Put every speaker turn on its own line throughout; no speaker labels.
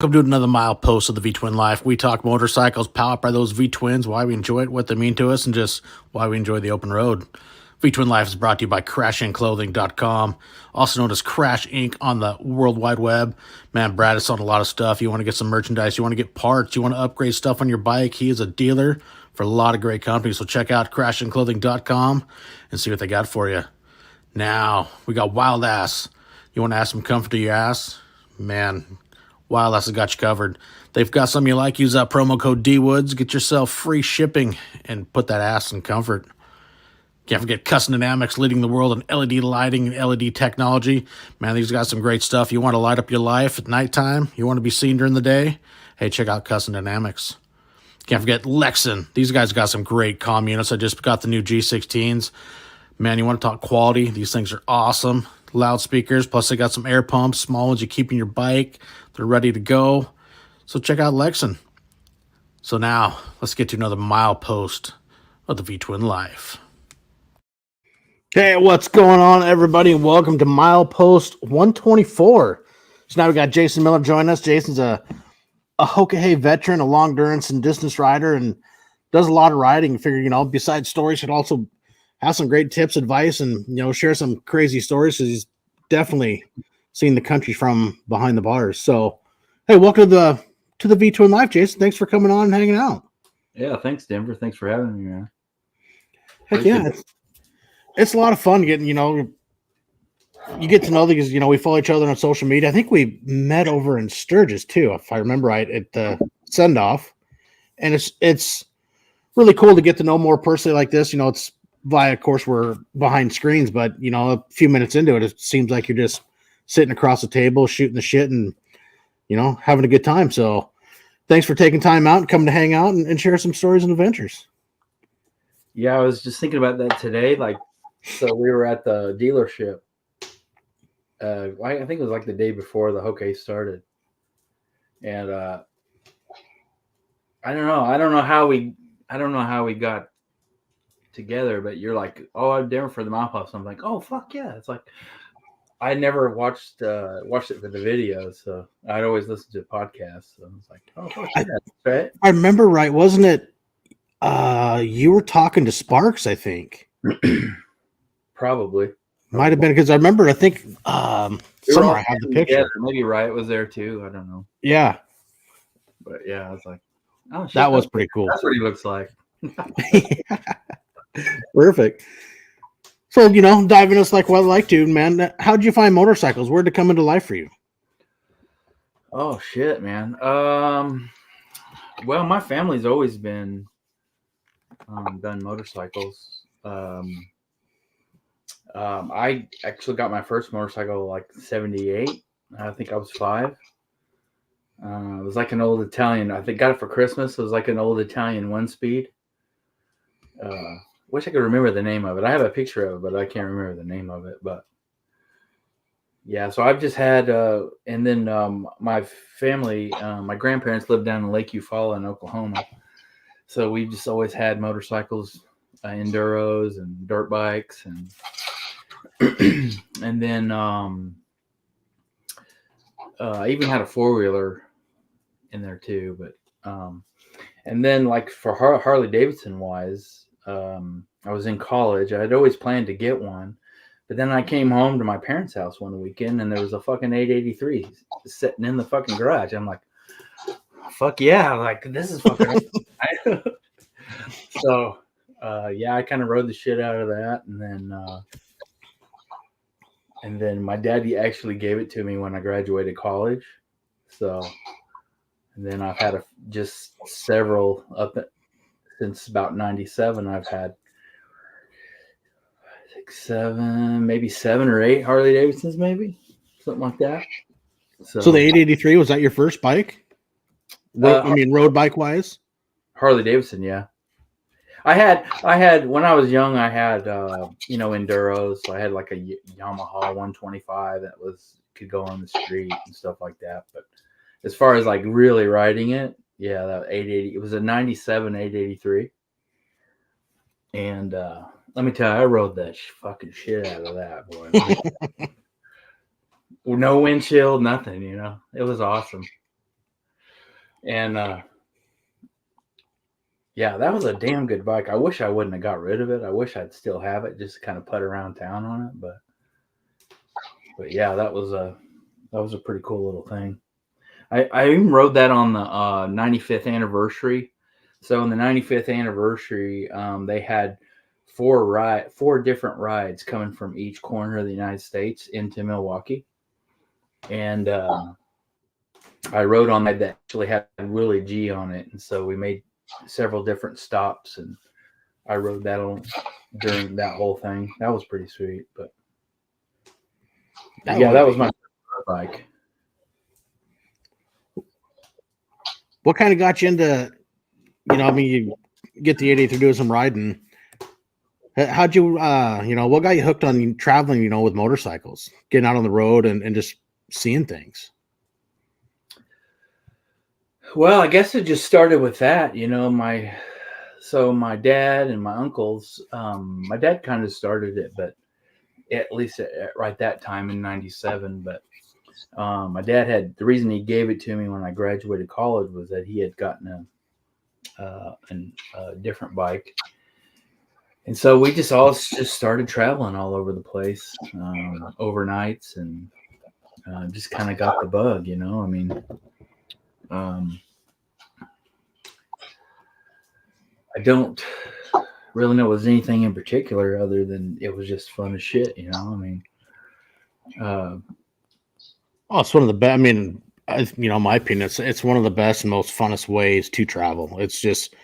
Welcome to another Milepost of the V-Twin Life. We talk motorcycles powered by those V-Twins, why we enjoy it, what they mean to us, and just why we enjoy the open road. V-Twin Life is brought to you by CrashIncClothing.com, also known as Crash Inc. on the World Wide Web. Man, Brad is on a lot of stuff. You want to get some merchandise, you want to get parts, you want to upgrade stuff on your bike. He is a dealer for a lot of great companies, so check out CrashIncClothing.com and see what they got for you. Now, we got Wild Ass. You want to add some comfort to your ass? Man, Wild Ass has got you covered. They've got something you like. Use that promo code DWoods. Get yourself free shipping and put that ass in comfort. Can't forget Custom Dynamics, leading the world in LED lighting and LED technology. Man, these got some great stuff. You want to light up your life at nighttime? You want to be seen during the day? Hey, check out Custom Dynamics. Can't forget Lexan. These guys got some great comm units. I just got the new G16s. Man, you want to talk quality? These things are awesome. Loudspeakers, plus they got some air pumps, small ones you keep in your bike. They're ready to go. So check out Lexan. So now, let's get to another milepost of the V-Twin Life. Hey, what's going on, everybody? Welcome to Milepost 124. So now we got Jason Miller joining us. Jason's a Hoka Hey veteran, a long endurance and distance rider, and does a lot of riding. Figure, besides stories, should also have some great tips, advice, and share some crazy stories. Because he's definitely seen the country from behind the bars. So, hey, welcome to the V-Twin Life, Jason. Thanks for coming on and hanging out.
Yeah, thanks, Denver. Thanks for having me, man.
Heck yeah, it's a lot of fun getting you get to know these. We follow each other on social media. I think we met over in Sturgis too, if I remember right, at the send off. And it's really cool to get to know more personally like this. It's via, of course, we're behind screens, but a few minutes into it, it seems like you're just sitting across the table, shooting the shit, and having a good time. So, thanks for taking time out and coming to hang out and share some stories and adventures.
Yeah, I was just thinking about that today. So we were at the dealership. I think it was like the day before the Hoka started, and I don't know. I don't know how we got together, but you're like, oh, I'm down for the Milepost. I'm like, oh, fuck yeah. It's like I never watched it for the video, so I'd always listen to podcasts. So I was like, oh, fuck yeah, right.
I remember right, wasn't it? You were talking to Sparks, I think.
Probably
might have been, because I remember. I think somewhere I have the picture.
Together. Maybe Riot was there too. I don't know.
Yeah,
but yeah, I was like, oh, shit,
that was pretty cool.
That's what he looks like.
Perfect. So, diving us like what I like to, man. How'd you find motorcycles? Where'd it come into life for you?
Oh shit, man. Well, my family's always been done motorcycles. I actually got my first motorcycle like 78. I think I was 5. It was like an old Italian. I think got it for Christmas. It was like an old Italian 1-speed. Wish I could remember the name of it. I have a picture of it, but I can't remember the name of it. But yeah, so I've just had, and then my family, my grandparents lived down in Lake Eufaula in Oklahoma. So we've just always had motorcycles, enduros and dirt bikes. And and then I even had a 4-wheeler in there too. But and then like for Harley-Davidson wise, I was in college. I had always planned to get one, but then I came home to my parents' house one weekend and there was a fucking 883 sitting in the fucking garage. I'm like, fuck yeah, like this is fucking So yeah, I kind of rode the shit out of that, and then my daddy actually gave it to me when I graduated college. So, and then I've had just several since about 97. I've had 7 or 8 Harley Davidsons, maybe something like that.
So the 883, was that your first bike? Road bike wise? Harley
Davidson, yeah. I had when I was young, I had enduros. So I had like a Yamaha 125 that could go on the street and stuff like that. But as far as like really riding it, yeah, that 880. It was a 97 883. And let me tell you, I rode that fucking shit out of that, boy. No windshield, nothing. It was awesome. And yeah, that was a damn good bike. I wish I wouldn't have got rid of it. I wish I'd still have it just to kind of put around town on it. But yeah, that was a pretty cool little thing. I even rode that on the 95th anniversary. So in the 95th anniversary, they had four different rides coming from each corner of the United States into Milwaukee, and I rode on that actually had Willie G on it, and so we made several different stops, and I rode that on during that whole thing. That was pretty sweet, but yeah, that was my bike.
What kind of got you into, I mean, you get the 80 through doing some riding. How'd you, what got you hooked on traveling, with motorcycles, getting out on the road and just seeing things?
Well, I guess it just started with that, so my dad and my uncles, my dad kind of started it, but at least at right that time in 97. But my dad had, the reason he gave it to me when I graduated college was that he had gotten a different bike. And so we just all just started traveling all over the place, overnights, and just kind of got the bug, I mean, I don't really know it was anything in particular other than it was just fun as shit, I mean.
It's one of the best. I mean, my opinion, it's one of the best and most funnest ways to travel. It's just,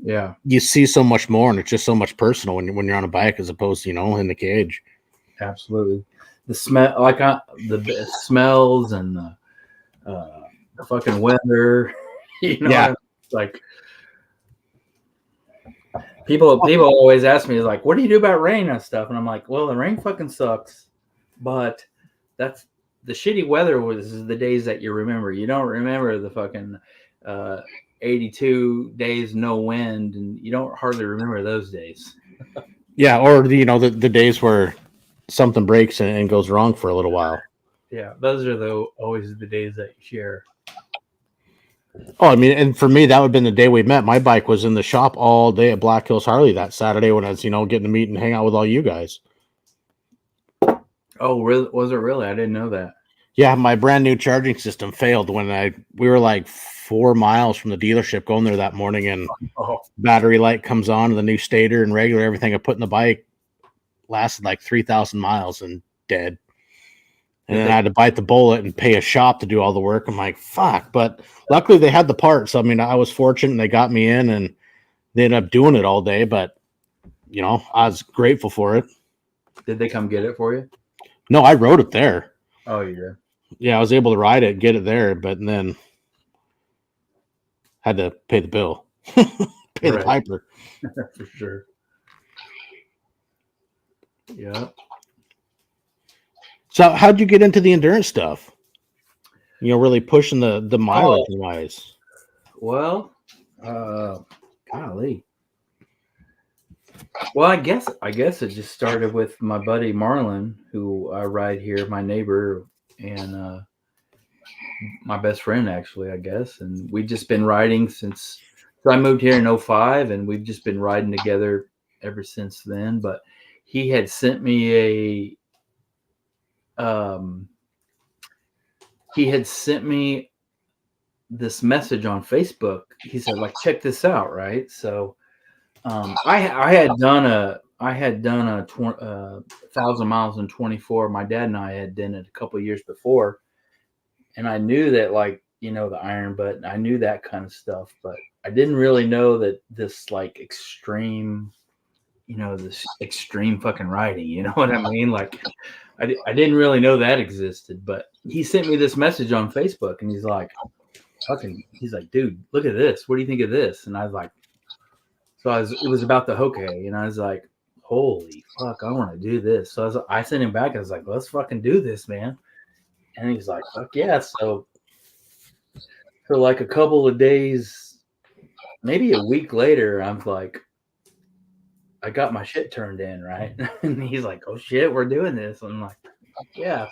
Yeah,
you see so much more, and it's just so much personal when you're on a bike as opposed to, in the cage.
absolutely. The smell, like the smells and the fucking weather,
Yeah.
like people always ask me, like, what do you do about rain and stuff? And I'm like, well, the rain fucking sucks, but that's the shitty weather was the days that you remember. You don't remember the fucking 82 days no wind, and you don't hardly remember those days.
Yeah, or the days where something breaks and goes wrong for a little while.
Yeah, those are always the days that you share.
Oh, I mean, and for me, that would have been the day we met. My bike was in the shop all day at Black Hills Harley that Saturday when I was, getting to meet and hang out with all you guys.
Oh, really? Was it really? I didn't know that.
Yeah, my brand new charging system failed when we were like 4 miles from the dealership going there that morning, and battery light comes on, and the new stator and regular everything I put in the bike lasted like 3,000 miles and dead. And then I had to bite the bullet and pay a shop to do all the work. I'm like, fuck. But luckily they had the parts. I mean, I was fortunate and they got me in and they ended up doing it all day. But, I was grateful for it.
Did they come get it for you?
No, I rode it there.
Oh, you did?
Yeah, I was able to ride it, get it there, but then had to pay the bill. Pay the piper.
For sure. Yeah.
So how'd you get into the endurance stuff? Really pushing the mileage wise.
Well, golly. Well, I guess it just started with my buddy Marlon, who I ride here, my neighbor, and my best friend, actually, I guess. And we've just been riding since. So I moved here in 05, and we've just been riding together ever since then. But he had sent me this message on Facebook. He said, like, check this out, right? So I had done a 1,000 miles in 24. My dad and I had done it a couple of years before, and I knew that, like, the iron button, I knew that kind of stuff, but I didn't really know that this, like, extreme, this extreme fucking riding, you know what I mean? Like, I didn't really know that existed, but he sent me this message on Facebook, and he's like, dude, look at this. What do you think of this? And I was like, it was about the Hoka Hey, and I was like, holy fuck, I want to do this. So I sent him back. I was like, let's fucking do this, man. And he's like, fuck yeah. So for like a couple of days, maybe a week later, I'm like, I got my shit turned in, right? And he's like, oh shit, we're doing this. And I'm like, yeah.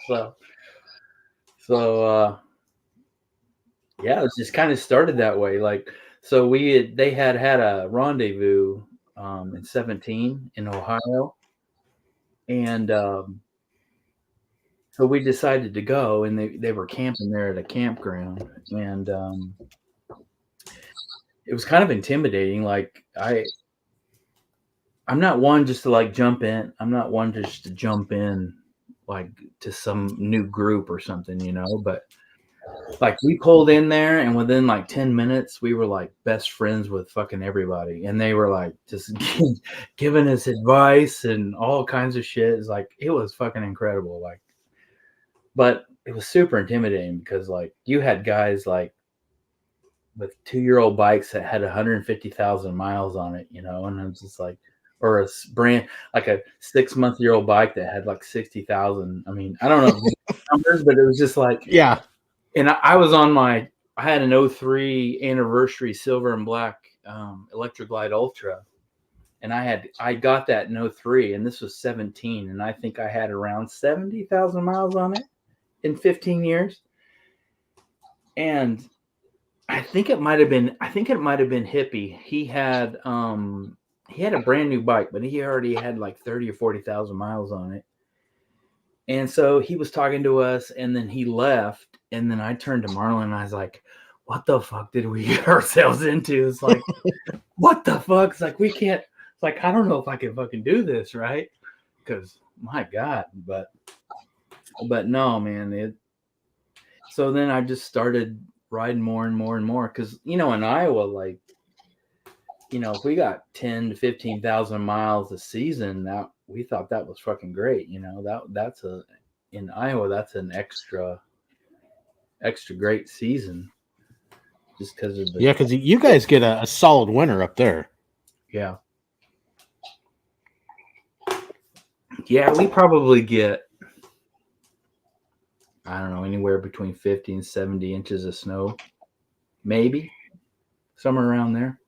So yeah, it was just kind of started that way. Like, so they had a rendezvous in 17 in Ohio, and so we decided to go, and they were camping there at a campground, and it was kind of intimidating. Like I'm not one just to like jump in. I'm not one just to jump in like to some new group or something, but like we pulled in there and within like 10 minutes we were like best friends with fucking everybody, and they were like just giving us advice and all kinds of shit. It's like it was fucking incredible. Like, but it was super intimidating because like you had guys like with 2-year-old bikes that had 150,000 miles on it, and I'm just like, or brand like a 6-month-old bike that had like 60,000. I mean, I don't know numbers, but it was just like,
Yeah.
and I was on I had an '03 anniversary silver and black Electra Glide Ultra, and I got that in '03, and this was 17, and I think I had around 70,000 miles on it in 15 years, and I think it might have been Hippie. He had a brand new bike, but he already had like 30 or 40,000 miles on it. And so he was talking to us, and then he left, and then I turned to Marlon and I was like, what the fuck did we get ourselves into? It's like, what the fuck? It's like, we can't, it's like, I don't know if I can fucking do this, right? Because my God, but no, man. So then I just started riding more and more and more because, in Iowa, like, if we got 10 to 15,000 miles a season, that we thought that was fucking great. In Iowa, that's an extra great season just because of
Yeah, because you guys get a solid winter up there.
yeah. Yeah, we probably get, I don't know, anywhere between 50 and 70 inches of snow, maybe somewhere around there.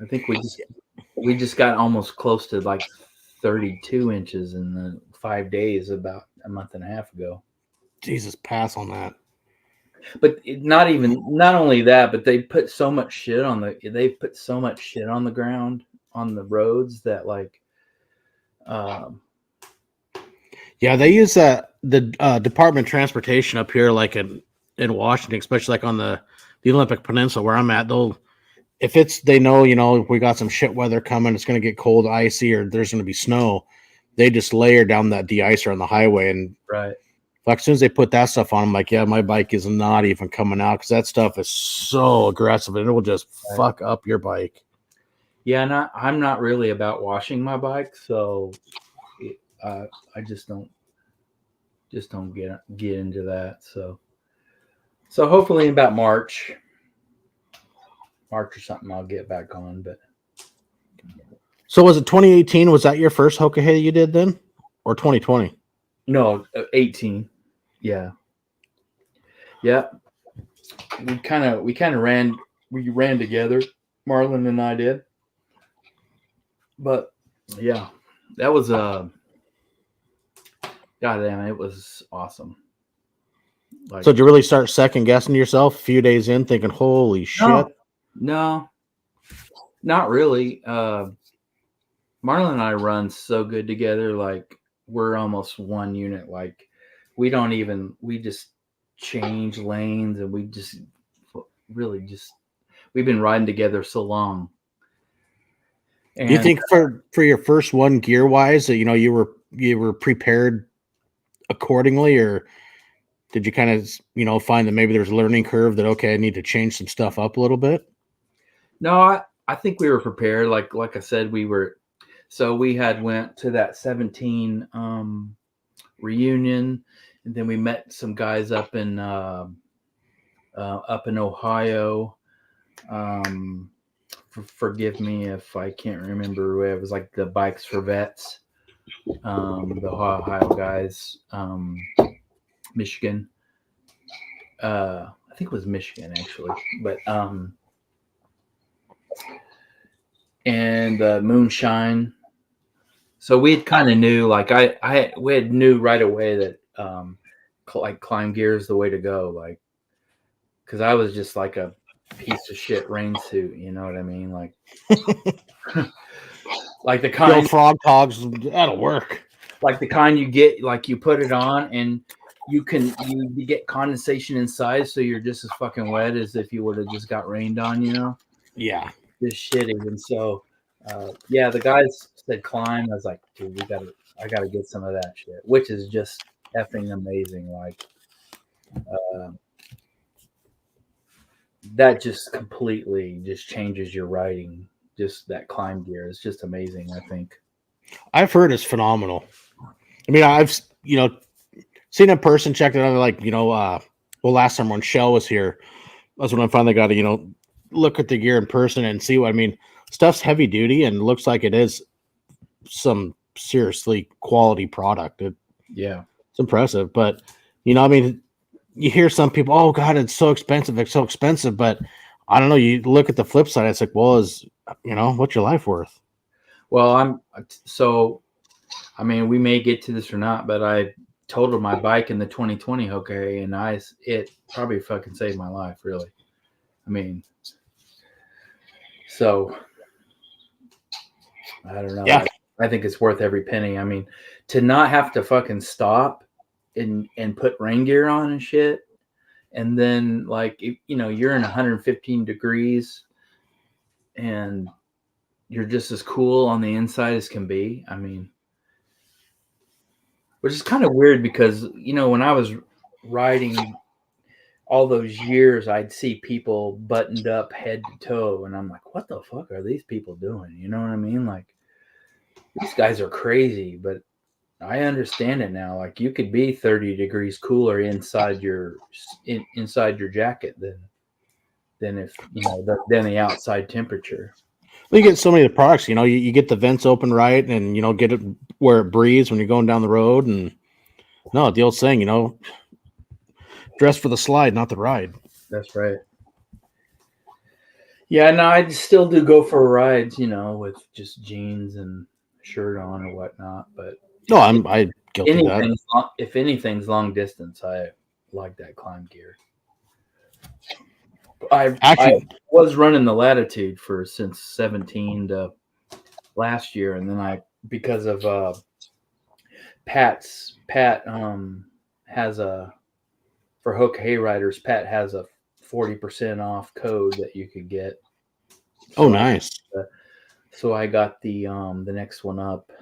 I think we just got almost close to like 32 inches in the 5 days about a month and a half ago.
Jesus, pass on that.
But not only that, but they put so much shit on the ground on the roads that like
Yeah, they use the Department of Transportation up here, like in Washington, especially like on the Olympic Peninsula where I'm at. They know, we got some shit weather coming, it's going to get cold, icy, or there's going to be snow. They just layer down that de-icer on the highway, and
right.
like as soon as they put that stuff on, I'm like, yeah, my bike is not even coming out because that stuff is so aggressive and it will just fuck up your bike.
Yeah, I'm not really about washing my bike, so I just don't get into that. So hopefully in about March or something, I'll get back on. But
so was it 2018? Was that your first Hoka Hey you did then, or 2020?
no, 18. Yeah. We kind of ran together. Marlon and I did. But yeah, that was goddamn, it was awesome.
Like, so did you really start second guessing yourself a few days in, thinking, "Holy shit"?
No, not really. Marlon and I run so good together. Like we're almost one unit. Like we just change lanes, and we just really we've been riding together so long.
And do you think for your first one, gear wise, that you were prepared accordingly, or did you kind of find that maybe there's a learning curve that, okay, I need to change some stuff up a little bit?
No, I think we were prepared. Like I said, we had went to that 17 reunion, and then we met some guys up in Ohio. Forgive me if I can't remember. It was like the Bikes for Vets, the Ohio guys, Michigan. I think it was Michigan actually, but and Moonshine. So we kind of knew, like we knew right away that like climb gear is the way to go. Like because I was just like a piece of shit rain suit. You know what I mean? Like, like the
The
kind,
old frog togs, that'll work.
like the kind you get, like you put it on and you get condensation inside, so you're just as fucking wet as if you would have just got rained on. You know,
Yeah.
just shitty. And so, yeah, the guys said climb. I was like, dude, I gotta get some of that shit, which is just effing amazing. Like, that just completely just changes your riding. Just that climb gear is just amazing. I think.
I've heard it's phenomenal. I mean, I've, seen a person, checked it out, like, well, last time when Shell was here, that's when I finally got to, look at the gear in person and see what, I mean, stuff's heavy duty and looks like it is some seriously quality product.
Yeah.
It's impressive, but, I mean, you hear some people, oh God, it's so expensive, but I don't know. You look at the flip side, it's like, well, what's your life worth?
Well, I mean, we may get to this or not, but I totaled my bike in the 2020 Hoka Hey, and it probably fucking saved my life, really. I mean, so I don't know.
Yeah.
I think it's worth every penny. I mean, to not have to fucking stop and put rain gear on and shit, and then like you're in 115 degrees and you're just as cool on the inside as can be. I mean, which is kind of weird because when I was riding all those years, I'd see people buttoned up head to toe, and I'm like, what the fuck are these people doing? You know what I mean? Like, these guys are crazy, but I understand it now. Like, you could be 30 degrees cooler inside your jacket than if than the outside temperature.
You get so many of the products, you get the vents open right and, get it where it breathes when you're going down the road. And no, the old saying, dress for the slide, not the ride.
That's right. Yeah, no, I still do go for rides, with just jeans and shirt on or whatnot. But
No, I guilty of that.
if anything's long distance, I like that climb gear. I was running the Latitude since 17 to last year, and then because of Pat has for Hoka Hey riders, Pat has a 40% off code that you could get.
So nice.
So I got the next one up.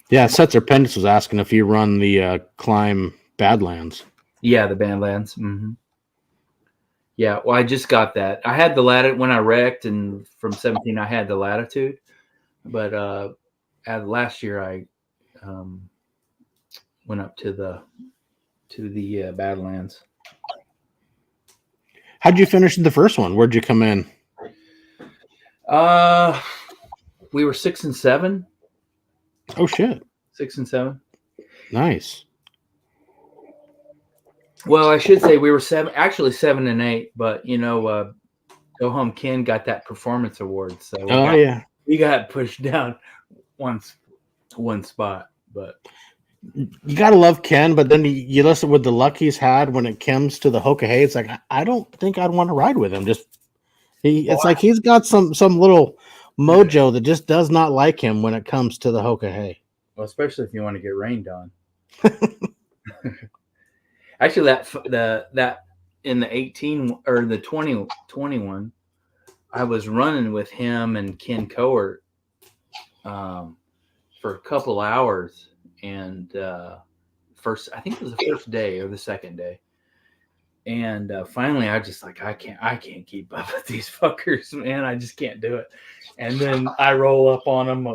Yeah, Setzer Pendants was asking if you run the Climb Badlands.
Yeah, the Badlands. Mm-hmm. Yeah, well, I just got that. I had the Latitude when I wrecked, and from 17 I had the Latitude, but last year I went up to the Badlands.
How'd you finish the first one? Where'd you come in?
We were 6 and 7.
Oh shit!
6 and 7.
Nice.
Well, I should say we were 7 and 8, but Go Home Ken got that performance award, so we got pushed down one spot. But
you gotta love Ken, but then you listen with the luck he's had when it comes to the Hoka Hey. It's like I don't think I'd want to ride with him. It's like he's got some little mojo that just does not like him when it comes to the Hoka Hey.
Well, especially if you want to get rained on. Actually, that in the 18 or the 2021, I was running with him and Ken Coert for a couple hours, and I think it was the first day or the second day, and finally I just like I can't keep up with these fuckers, man. I just can't do it. And then I roll up on them,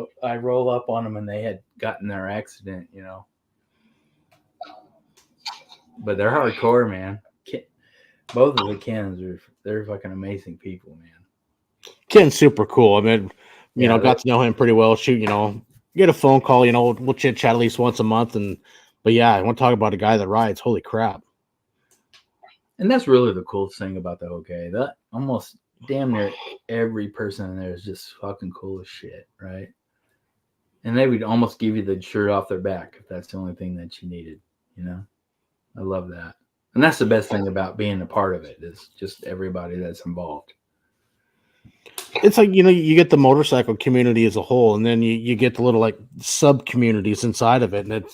and they had gotten their accident, But they're hardcore, man. Both of the Kens they're fucking amazing people, man.
Ken's super cool. I mean, got to know him pretty well. Shoot, get a phone call. We'll chit chat at least once a month. But yeah, I want to talk about a guy that rides. Holy crap!
And that's really the coolest thing about the Hoka Hey. That almost damn near every person in there is just fucking cool as shit, right? And they would almost give you the shirt off their back if that's the only thing that you needed. I love that. And that's the best thing about being a part of it is just everybody that's involved.
It's like, you get the motorcycle community as a whole, and then you get the little like sub communities inside of it, and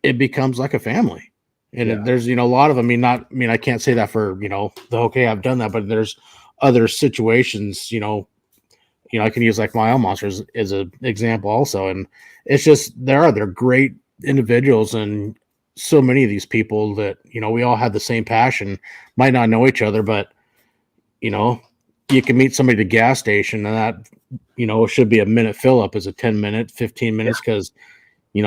it becomes like a family. And
Yeah.
there's, a lot of, I can't say that for, the okay, I've done that, but there's other situations, I can use like my own monsters as an example also. And it's just, they're great individuals, and so many of these people that, we all have the same passion, might not know each other, but, you can meet somebody at the gas station, and that, should be a minute fill up as a 10-minute, 15 minutes. Cause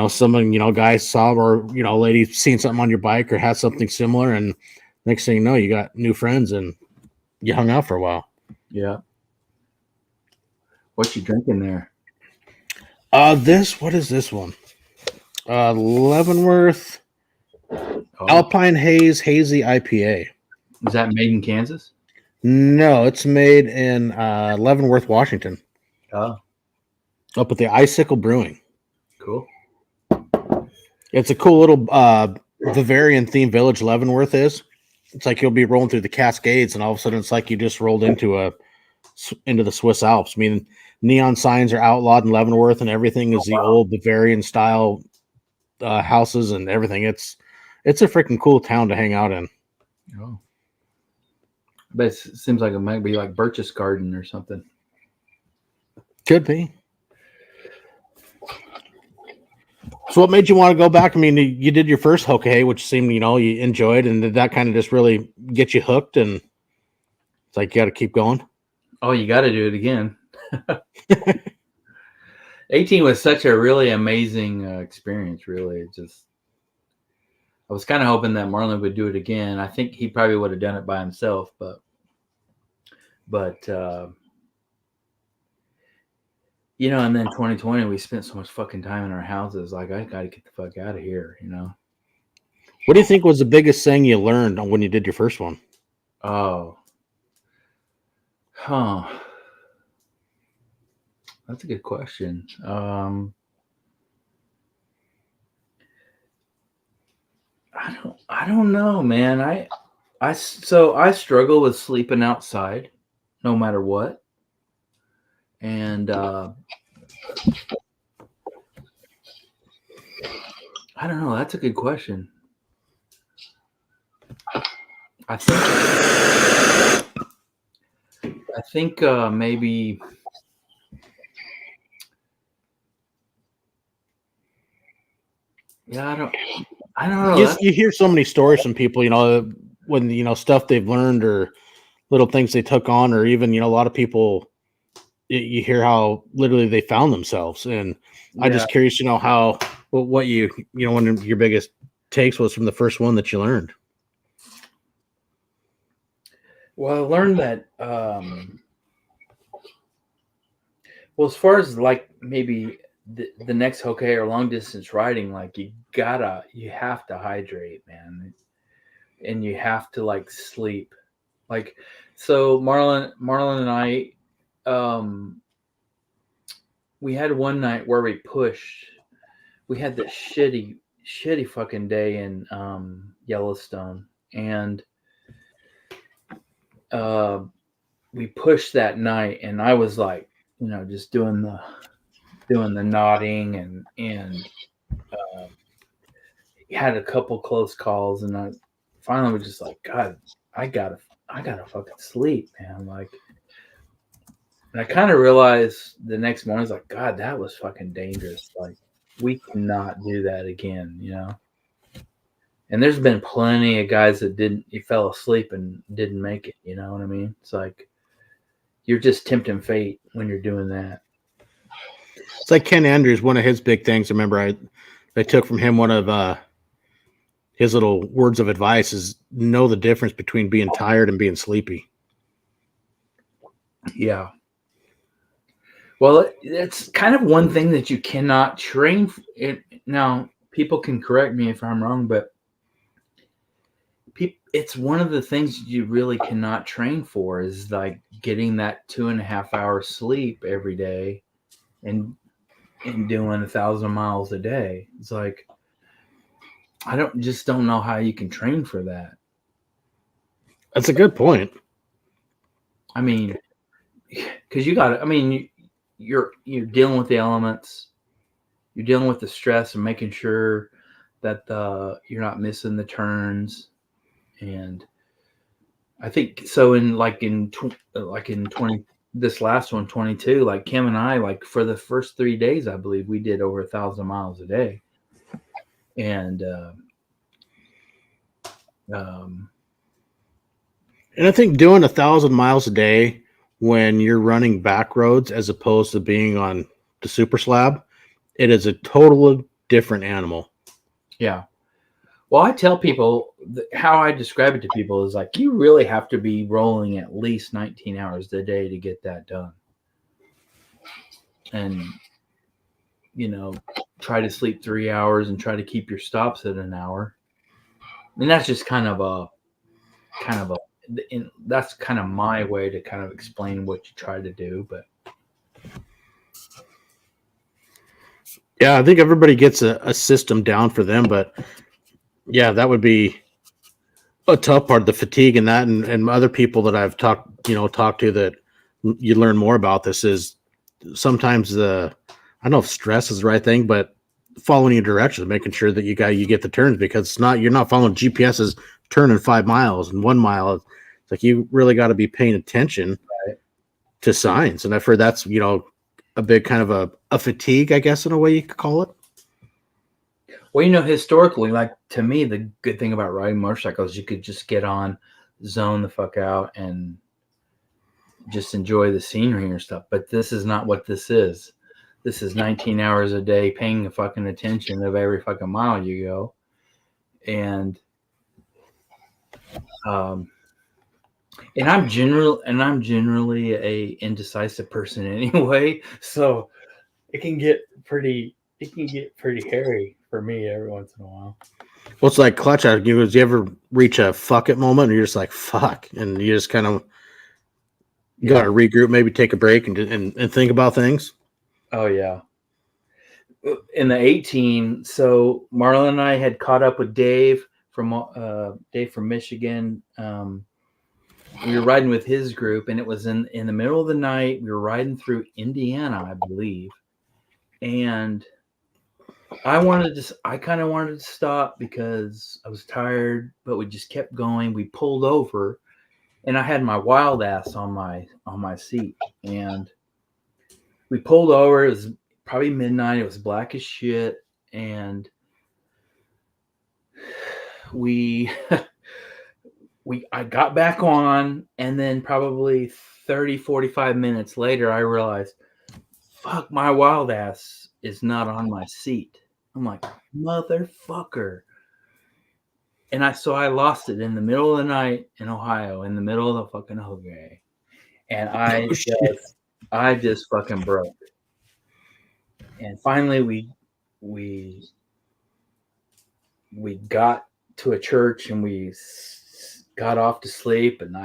someone, guys saw, or, lady seen something on your bike or has something similar. And next thing you know, you got new friends and you hung out for a while.
Yeah. What you drinking there?
What is this one? Leavenworth Alpine Haze Hazy IPA.
Is that made in Kansas?
No, it's made in Leavenworth, Washington.
Oh,
Up at the Icicle Brewing.
cool.
It's a cool little Bavarian themed village. Leavenworth is. It's like you'll be rolling through the Cascades, and all of a sudden, it's like you just rolled into the Swiss Alps. I mean, neon signs are outlawed in Leavenworth, and everything is the old Bavarian style houses and everything. It's a freaking cool town to hang out in.
Oh, but it seems like it might be like Birch's Garden or something.
Could be. So what made you want to go back? I mean, you did your first Hoka Hey, which seemed, you enjoyed, and did that kind of just really get you hooked? And it's like, you got to keep going.
Oh, you got to do it again. 18 was such a really amazing experience. Really, I was kind of hoping that Marlon would do it again. I think he probably would have done it by himself, but and then 2020, we spent so much fucking time in our houses. Like, I got to get the fuck out of here,
What do you think was the biggest thing you learned when you did your first one?
Oh, huh. That's a good question. I don't know, man. I struggle with sleeping outside no matter what. And I don't know. That's a good question. I think maybe. Yeah, I don't know.
You hear so many stories from people, when, stuff they've learned or little things they took on, or even, a lot of people, you hear how literally they found themselves. And I'm just curious to know what one of your biggest takes was from the first one that you learned.
Well, I learned that, as far as like maybe the next Hoka or long distance riding, like you have to hydrate, man. And you have to like sleep. Like, so Marlon and I, we had one night where we had this shitty fucking day in Yellowstone, and we pushed that night, and I was like, just doing the nodding and had a couple close calls, and I finally was just like, God, I gotta fucking sleep, man. Like, and I kind of realized the next morning, I was like, God, that was fucking dangerous. Like, we cannot do that again, And there's been plenty of guys that fell asleep and didn't make it. You know what I mean? It's like, you're just tempting fate when you're doing that.
It's like Ken Andrews, one of his big things. Remember, I took from him one of his little words of advice is know the difference between being tired and being sleepy.
Yeah. Well, it's kind of one thing that you cannot train. Now, people can correct me if I'm wrong, but it's one of the things you really cannot train for is like getting that 2.5 hours sleep every day and doing 1,000 miles a day. It's like, I don't know how you can train for that.
That's a good point.
I mean, because you got to. I mean, you're dealing with the elements. You're dealing with the stress and making sure that you're not missing the turns. And I think so. In 20, this last one, 22. Like Kim and I, like for the first 3 days, I believe we did over 1,000 miles a day. And
And I think doing 1,000 miles a day when you're running back roads as opposed to being on the super slab, it is a totally different animal.
yeah. Well, I tell people how I describe it to people is like you really have to be rolling at least 19 hours a day to get that done. And try to sleep 3 hours and try to keep your stops at an hour. I mean, that's just that's kind of my way to kind of explain what you try to do. But
yeah, I think everybody gets a system down for them, but yeah, that would be a tough part, the fatigue and that, and other people that I've talked to that you learn more about this is sometimes I don't know if stress is the right thing, but following your directions, making sure that you get the turns, because you're not following GPS's turn in 5 miles and 1 mile. It's like you really got to be paying attention to signs. And I've heard that's, a big kind of a fatigue, I guess, in a way you could call it.
Well, historically, like to me, the good thing about riding motorcycles, you could just get on, zone the fuck out, and just enjoy the scenery and stuff. But this is not what this is. This is 19 hours a day paying the fucking attention of every fucking mile you go. And I'm generally a indecisive person anyway, so it can get pretty hairy for me every once in a while.
Well, it's like clutch out. Do you ever reach a fuck it moment and you're just like fuck, and you just kind of got to regroup, maybe take a break and think about things?
Oh yeah. In the 18, so Marlon and I had caught up with Dave from Michigan. We were riding with his group, and it was in the middle of the night. We were riding through Indiana, I believe, and I kind of wanted to stop because I was tired, but we just kept going. We pulled over, and I had my wild ass on my seat, and we pulled over. It was probably midnight. It was black as shit, and I got back on, and then probably 30, 45 minutes later, I realized, fuck, my wild ass is not on my seat. I'm like, motherfucker. And I lost it in the middle of the night in Ohio, in the middle of the fucking Hoka Hey. And I just fucking broke. And finally we got to a church, and we got off to sleep, and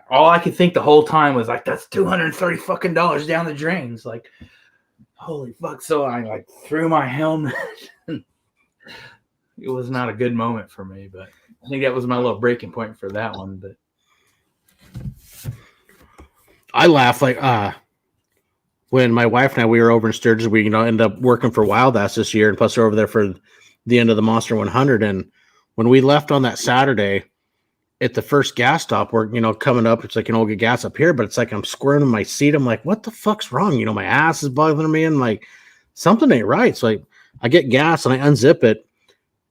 all I could think the whole time was like, that's $230 fucking dollars down the drains. Like, holy fuck. So I like threw my helmet. It was not a good moment for me, but I think that was my little breaking point for that one. But
I laugh like when my wife and I, we were over in Sturgis, we ended up working for Wild Ass this year, and plus we're over there for the end of the Monster 100. And when we left on that Saturday at the first gas stop, we're coming up, it's like get gas up here, but it's like I'm squirming in my seat. I'm like, what the fuck's wrong? My ass is bothering me, and like something ain't right. So I get gas and I unzip it,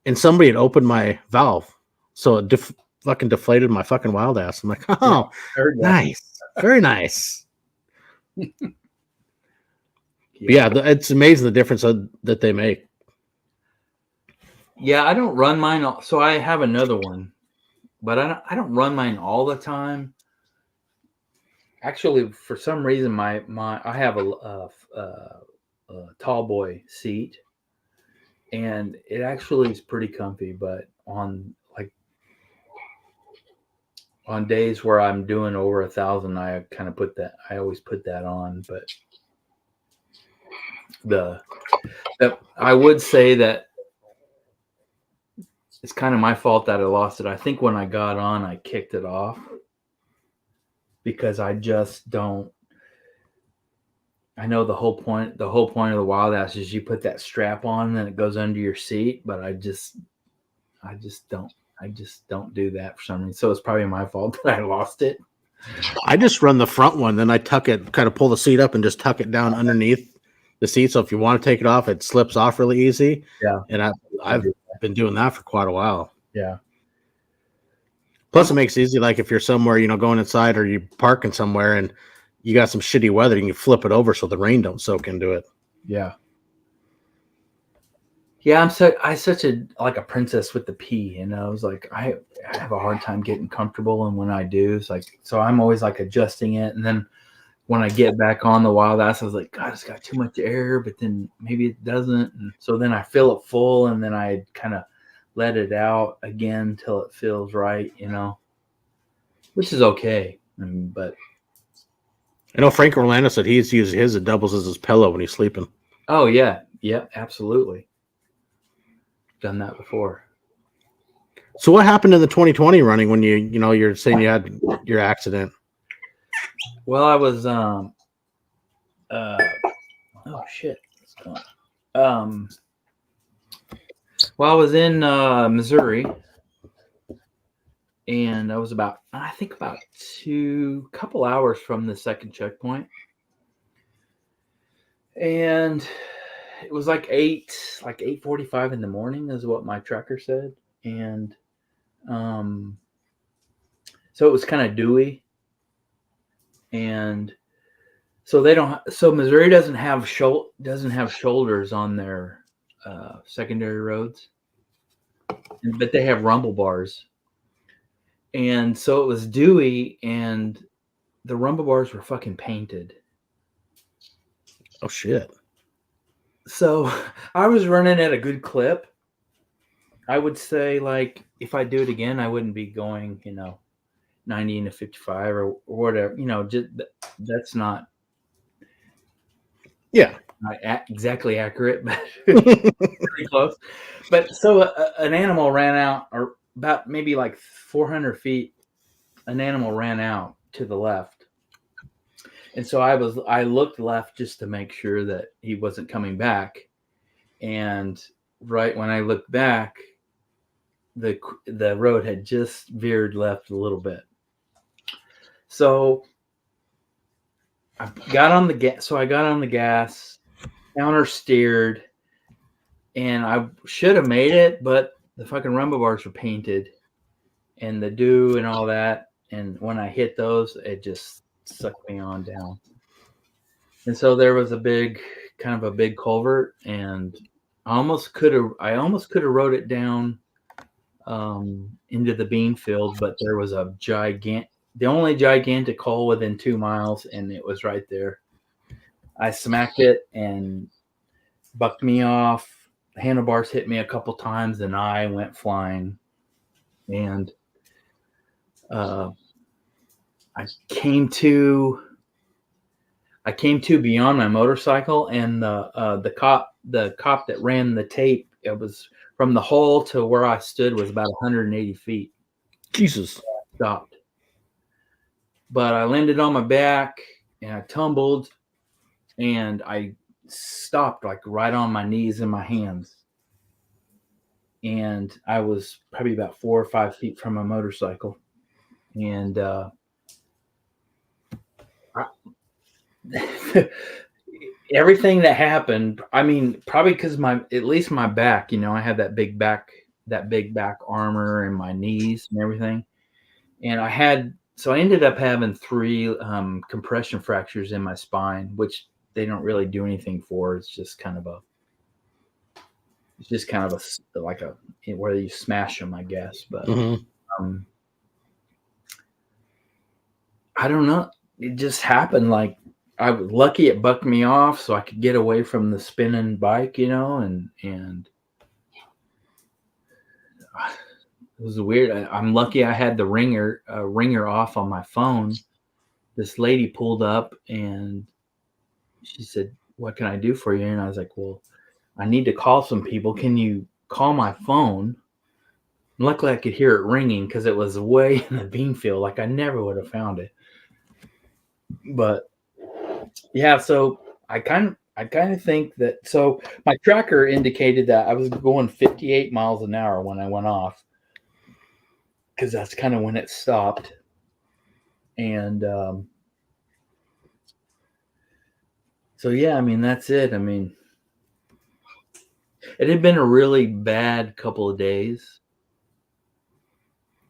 and somebody had opened my valve, so it fucking deflated my fucking Wild Ass. I'm like, oh, nice, very nice. Yeah, it's amazing the difference that they make.
Yeah, I don't run mine. So I have another one, but I don't run mine all the time. Actually, for some reason, I have a tall boy seat, and it actually is pretty comfy. But on days where I'm doing over 1,000, I always put that on. But I would say that it's kind of my fault that I lost it. I think when I got on, I kicked it off because I just don't. I know the whole point. The whole point of the wild ass is you put that strap on and it goes under your seat. But I just don't do that for some reason. So it's probably my fault that I lost it.
I just run the front one, then I tuck it, kind of pull the seat up and just tuck it down underneath the seat. So if you want to take it off, it slips off really easy.
Yeah.
And I've been doing that for quite a while.
Yeah.
Plus, it makes it easy. Like if you're somewhere, going inside or you parking somewhere and you got some shitty weather, you can flip it over so the rain don't soak into it.
Yeah. Yeah, I such a princess with the P, It's like I have a hard time getting comfortable, and when I do, it's like so I'm always like adjusting it, and then when I get back on the wild ass, I was like, God, it's got too much air, but then maybe it doesn't, and so then I fill it full, and then I kind of let it out again till it feels right, which is okay, but
I know Frank Orlando said he's used his, it doubles as his pillow when he's sleeping.
Oh yeah, absolutely. Done that before.
So what happened in the 2020 running when you're saying you had your accident?
Well, I was oh shit. Well, I was in Missouri, and I was about couple hours from the second checkpoint, and it was like 8:45 in the morning is what my tracker said, and so it was kind of dewy, and so Missouri doesn't have shoulders on their secondary roads, but they have rumble bars, and so it was dewy, and the rumble bars were fucking painted.
Oh shit.
So I was running at a good clip. I would say, like, if I do it again, I wouldn't be going, 90 into 55 or whatever. Just that's not exactly accurate, but pretty close. But so an animal ran out, or about maybe like 400 feet. An animal ran out to the left, and so I looked left just to make sure that he wasn't coming back. And right when I looked back, the road had just veered left a little bit. So I got on the gas. Counter steered, and I should have made it, but the fucking rumble bars were painted, and the dew and all that. And when I hit those, it just sucked me on down. And so there was a big culvert, and I almost could have rode it down into the bean field, but there was the only gigantic hole within 2 miles, and it was right there. I smacked it and bucked me off. The handlebars hit me a couple times, and I went flying. And I came to beyond my motorcycle, and the cop that ran the tape, it was from the hole to where I stood was about 180 feet.
Jesus.
I stopped. But I landed on my back, and I tumbled, and I stopped like right on my knees and my hands. And I was probably about 4 or 5 feet from my motorcycle. And everything that happened, I mean, probably because at least my back, I had that big back armor, and my knees and everything. And I ended up having 3 compression fractures in my spine, which they don't really do anything for. It's just kind of like where you smash them, I guess. But I don't know. It just happened. Like, I was lucky it bucked me off so I could get away from the spinning bike, and it was weird. I'm lucky I had the ringer off on my phone. This lady pulled up, and she said, "What can I do for you?" And I was like, "Well, I need to call some people. Can you call my phone Luckily, I could hear it ringing because it was way in the bean field. Like I never would have found it. But yeah, so I kind of think that. So my tracker indicated that I was going 58 miles an hour when I went off, because that's kind of when it stopped. And so yeah, I mean that's it. I mean, it had been a really bad couple of days.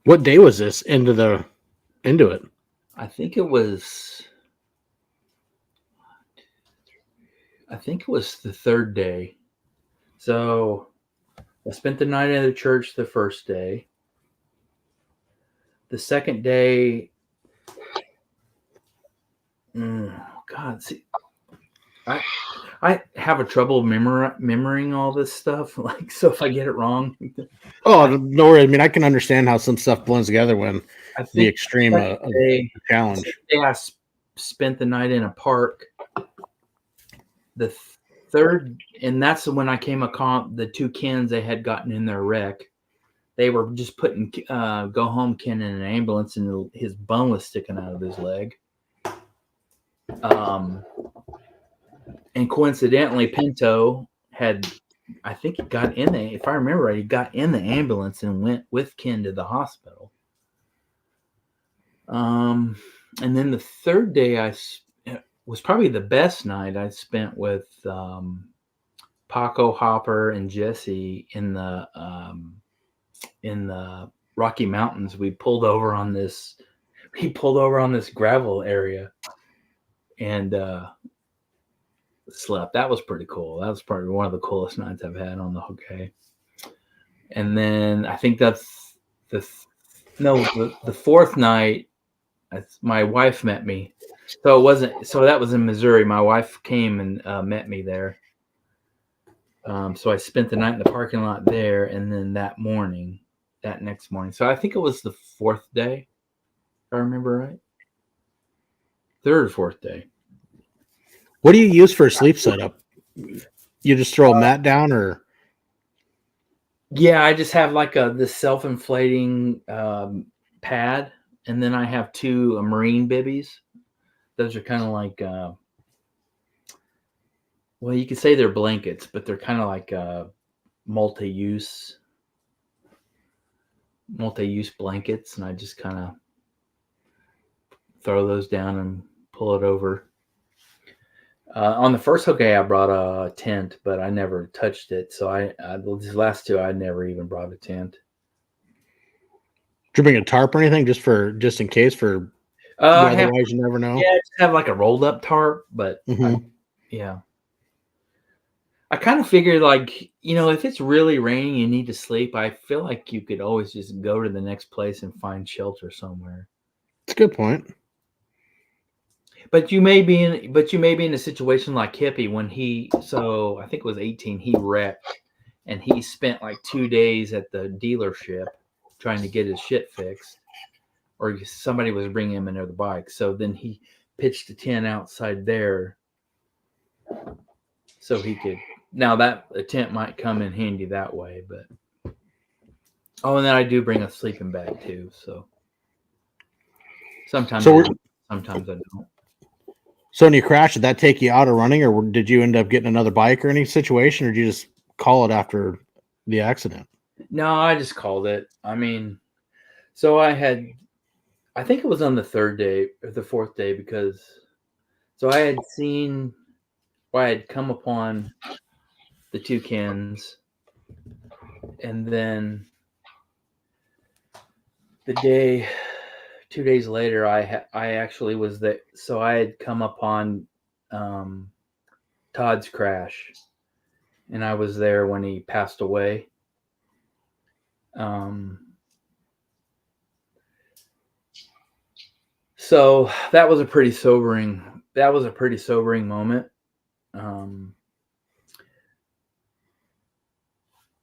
What day was this into it?
I think it was. I think it was the third day. So I spent the night at the church the first day. The second day, God, see, I have a trouble remembering all this stuff. Like, so if I get it wrong,
Oh, no worry. I mean, I can understand how some stuff blends together when
I
the
think
extreme
the
of
day,
the challenge.
I spent the night in a park. The third, and that's when I came upon the two Kens. They had gotten in their wreck. They were just putting go home Ken in an ambulance, and his bone was sticking out of his leg. And coincidentally, Pinto had, I think he got in the, if I remember right, he got in the ambulance and went with Ken to the hospital. And then the third day was probably the best night I spent with Paco, Hopper, and Jesse in the Rocky Mountains. We pulled over on this gravel area and slept. That was pretty cool. That was probably one of the coolest nights I've had on the Hoka Hey. And then I think that's the fourth night. My wife met me. So it wasn't. So that was in Missouri. My wife came and met me there. So I spent the night in the parking lot there, and then that next morning. So I think it was the fourth day, if I remember right. Third or fourth day.
What do you use for a sleep setup? You just throw a mat down, or?
Yeah, I just have like this self-inflating pad, and then I have two marine bibbies. Those are kind of like, well, you could say they're blankets, but they're kind of like multi-use blankets, and I just kind of throw those down and pull it over. On the first Hoka Hey, I brought a tent, but I never touched it. So these last two, I never even brought a tent.
Did you bring a tarp or anything just in case for weather-wise? You never know.
Yeah, I just have like a rolled up tarp, but yeah. I kind of figured, like, if it's really raining, you need to sleep. I feel like you could always just go to the next place and find shelter somewhere.
That's a good point.
But you may be in a situation like Hippie when so I think it was 18, he wrecked and he spent like 2 days at the dealership trying to get his shit fixed, or somebody was bringing him another bike. So then he pitched a tent outside there so he could, now that a tent might come in handy that way, but and then I do bring a sleeping bag too. So sometimes sometimes I don't.
So when you crashed, did that take you out of running, or did you end up getting another bike or any situation, or did you just call it after the accident?
No, I just called it. I mean, so I think it was on the third day or the fourth day, because so I had come upon the two Kens, and then the day 2 days later, I actually was there. So I had come upon Todd's crash, and I was there when he passed away. So that was a pretty sobering moment.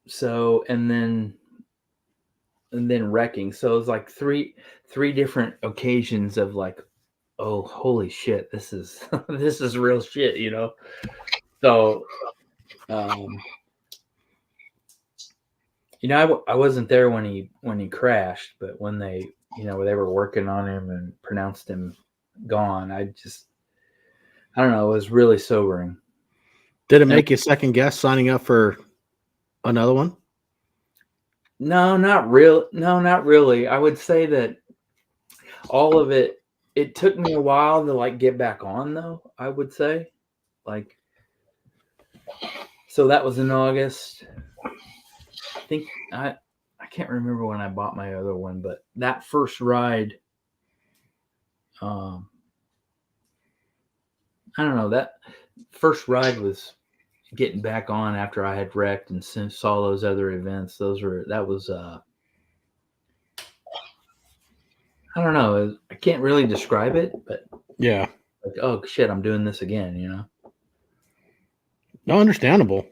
So and then wrecking. So it was like three different occasions of like, oh, holy shit, this is this is real shit, So I wasn't there when he crashed, but when they were working on him and pronounced him gone, I don't know, it was really sobering.
Did it make you second guess signing up for another one?
No, not really. I would say that all of it took me a while to like get back on though, I would say. Like, so that was in August. I think I can't remember when I bought my other one, but that first ride, I don't know, that first ride was getting back on after I had wrecked and saw those other events. That was I don't know. I can't really describe it, but
Yeah.
like, oh shit, I'm doing this again,
No, understandable.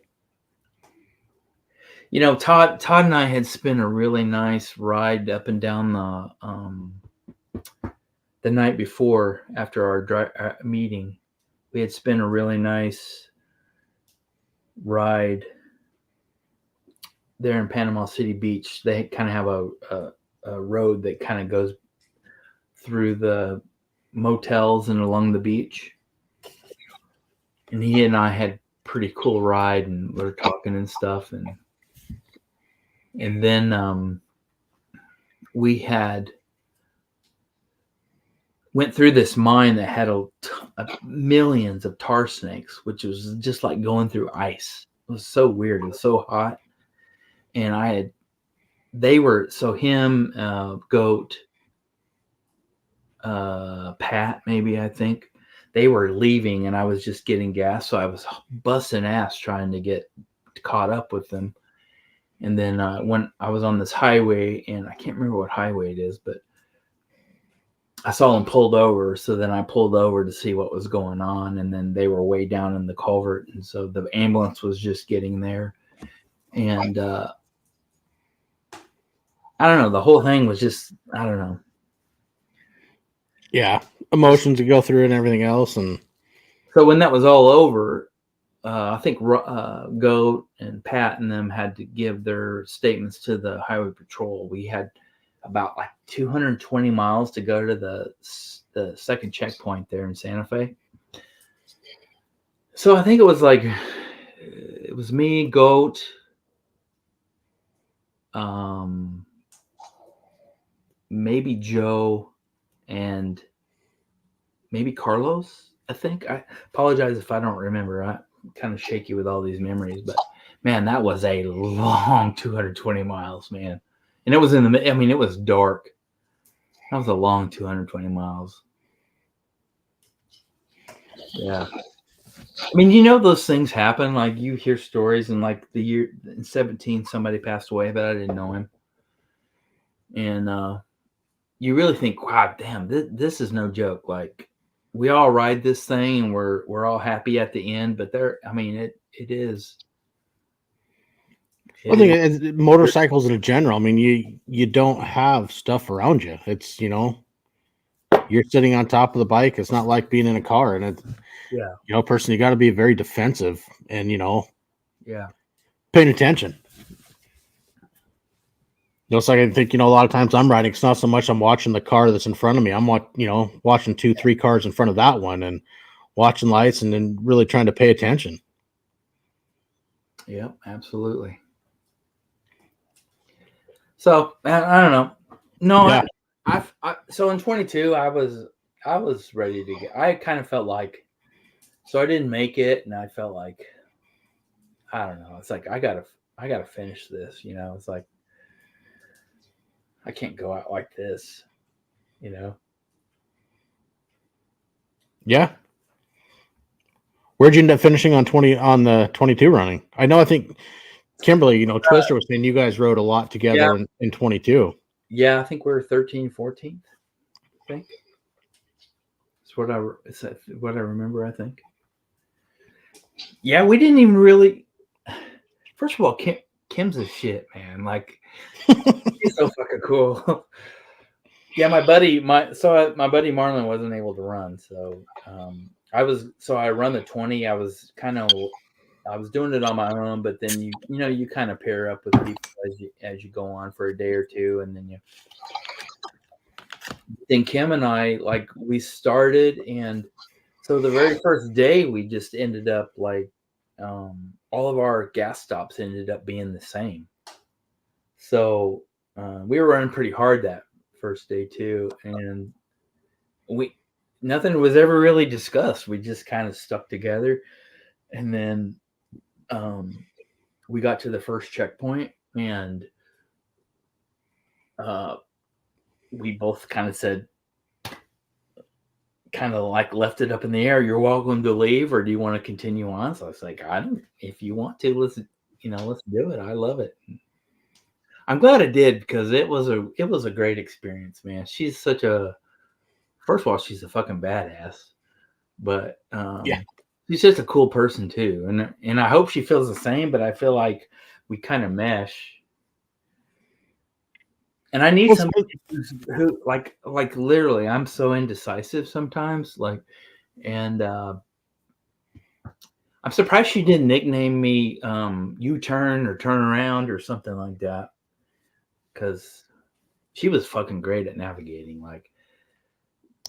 Todd and I had spent a really nice ride up and down the night before after our meeting. We had spent a really nice ride there in Panama City Beach. They kind of have a road that kind of goes through the motels and along the beach. And he and I had pretty cool ride, and we were talking and stuff, and then we had went through this mine that had millions of tar snakes, which was just like going through ice. It was so weird. It was so hot. And him, Goat, Pat, maybe, I think, they were leaving and I was just getting gas. So I was busting ass trying to get caught up with them. And then when I was on this highway, and I can't remember what highway it is, but I saw them pulled over. So then I pulled over to see what was going on. And then they were way down in the culvert. And so the ambulance was just getting there. And I don't know. The whole thing was just, I don't know.
Yeah. Emotions to go through and everything else. And
so when that was all over, I think Goat and Pat and them had to give their statements to the highway patrol. We had about like 220 miles to go to the second checkpoint there in Santa Fe. So I think it was me, Goat, maybe Joe, and maybe Carlos. I think. I apologize if I don't remember. I'm kind of shaky with all these memories, but man, that was a long 220 miles, man. And it was it was dark. That was a long 220 miles. Yeah. I mean, those things happen. Like, you hear stories, and like the year in 2017, somebody passed away, but I didn't know him. And you really think, wow, damn, this is no joke. Like, we all ride this thing and we're all happy at the end, but it is.
I think motorcycles in general, I mean, you don't have stuff around you. It's, you're sitting on top of the bike. It's not like being in a car, and it's, person, you got to be very defensive and, paying attention. It's like, I think, a lot of times I'm riding, it's not so much I'm watching the car that's in front of me. I'm watching 2-3 cars in front of that one and watching lights and then really trying to pay attention.
Yep, absolutely. So I don't know. No, yeah. So in 22, I was ready to get. I kind of felt like, so I didn't make it, and I felt like, I don't know. It's like I gotta finish this. It's like I can't go out like this.
Yeah. Where'd you end up finishing on the 22 running? I think Kimberly, Twister was saying you guys rode a lot together in 22.
Yeah, I think we're 13, 14th. I think. It's what I remember, I think. Yeah, we didn't even really. First of all, Kim's a shit, man. Like, he's so fucking cool. Yeah, my buddy Marlon wasn't able to run, so I run the 20. I was kind of I was doing it on my own, but then you kind of pair up with people as you go on for a day or two, and then Kim and I, like, we started, and so the very first day we just ended up like all of our gas stops ended up being the same. So we were running pretty hard that first day too, and nothing was ever really discussed. We just kind of stuck together, and then we got to the first checkpoint, and we both kind of said, kind of like left it up in the air. You're welcome to leave, or do you want to continue on? So I was like, I don't. If you want to, let's do it. I love it. I'm glad I did, because it was a great experience, man. She's such a first of all, she's a fucking badass, but
Yeah.
she's just a cool person too, and I hope she feels the same. But I feel like we kind of mesh. And I need somebody who like literally, I'm so indecisive sometimes, like, and I'm surprised she didn't nickname me U-turn or turn around or something like that, because she was fucking great at navigating. Like,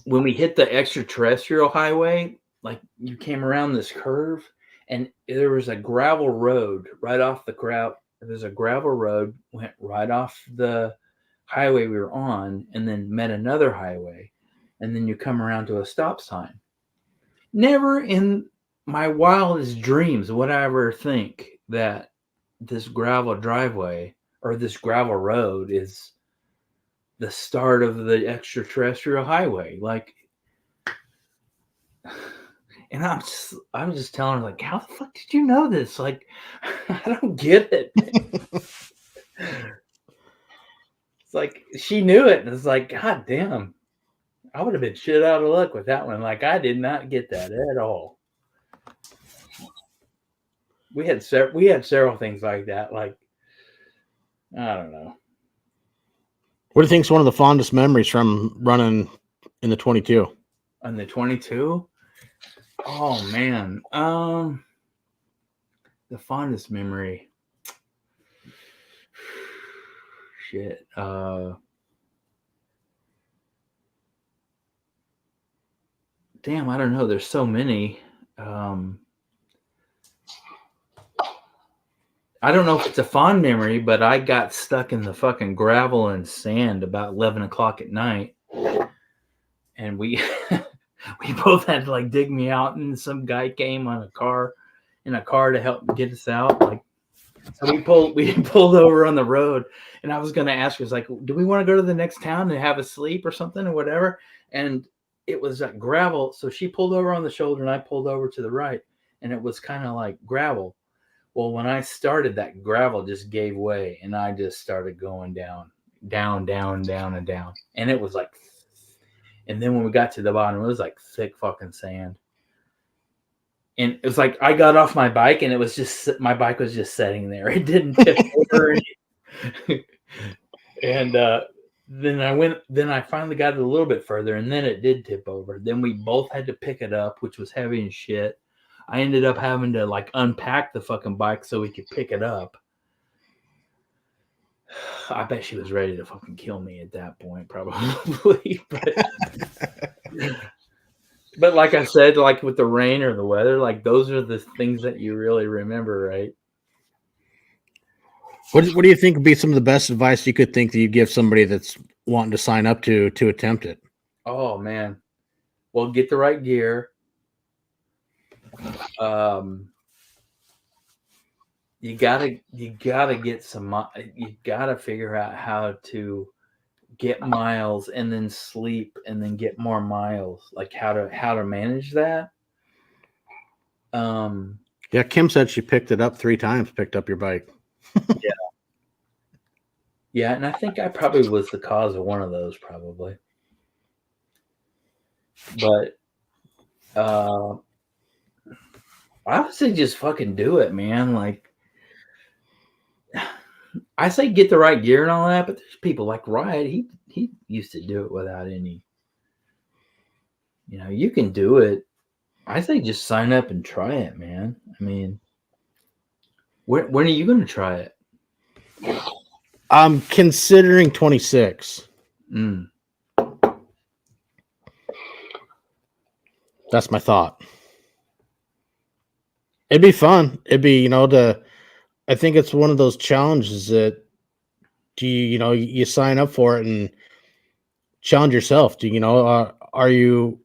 when we hit the extraterrestrial highway, like, you came around this curve, and there was a gravel road right off the ground. There's a gravel road went right off the highway we were on, and then met another highway, and then you come around to a stop sign. Never in my wildest dreams would I ever think that this gravel driveway or this gravel road is the start of the extraterrestrial highway. Like, and I'm just telling her, like, how the fuck did you know this? Like, I don't get it. It's like she knew it, and it's like, God damn, I would have been shit out of luck with that one. Like, I did not get that at all. We had several things like that. Like, I don't know.
What do you think is one of the fondest memories from running in the 22?
On the 22? Oh man. The fondest memory. Shit. Damn, I don't know. There's so many. I don't know if it's a fond memory, but I got stuck in the fucking gravel and sand about 11 o'clock at night. And we we both had to like dig me out, and some guy came in a car to help get us out. Like, so we pulled over on the road, and I was gonna ask her, like, do we want to go to the next town and have a sleep or something or whatever? And it was like gravel. So she pulled over on the shoulder, and I pulled over to the right, and it was kind of like gravel. Well, when I started, that gravel just gave way, and I just started going down, down, down, down, and down. And it was like, and then when we got to the bottom, it was like thick fucking sand. And it was like I got off my bike, and it was just, my bike was just sitting there. It didn't tip over. And then I finally got it a little bit further, and then it did tip over. Then we both had to pick it up, which was heavy as shit. I ended up having to like unpack the fucking bike so we could pick it up. I bet she was ready to fucking kill me at that point, probably. But like I said, like with the rain or the weather, like those are the things that you really remember, right?
What do you think would be some of the best advice you could think that you'd give somebody that's wanting to sign up to attempt it?
Oh man, well, get the right gear. You gotta get some. You gotta figure out how to get miles and then sleep and then get more miles. Like how to manage that.
Yeah, Kim said she picked it up 3 times. Picked up your bike.
Yeah, and I think I probably was the cause of one of those, probably. But I would say just fucking do it, man. Like, I say get the right gear and all that, but there's people like Riot. He used to do it without any. You can do it. I say just sign up and try it, man. I mean, When are you going to try it?
I'm considering 26. That's my thought. It'd be fun. It'd be, I think it's one of those challenges that you sign up for it and challenge yourself. Are you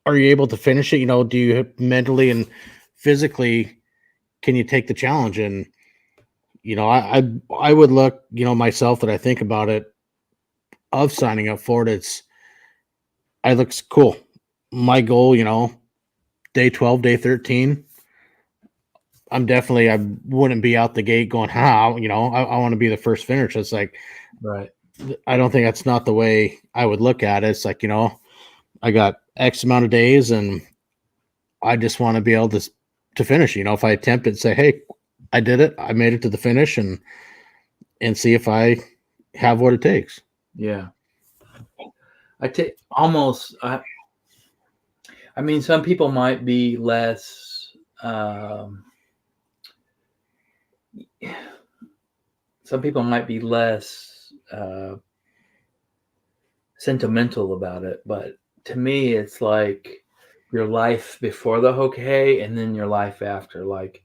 able to finish it? Do you mentally and physically, can you take the challenge? And, I would look, myself that I think about it of signing up for it. I looks cool. My goal, day 12, day 13. I wouldn't be out the gate going, how, I want to be the first finish. It's like,
Right.
I don't think that's not the way I would look at it. It's like, I got X amount of days and I just want to be able to finish. If I attempt it, say, hey, I did it. I made it to the finish and see if I have what it takes.
Yeah. I mean, some people might be less, some people might be less sentimental about it, but to me, it's like your life before the Hoka Hey and then your life after. Like,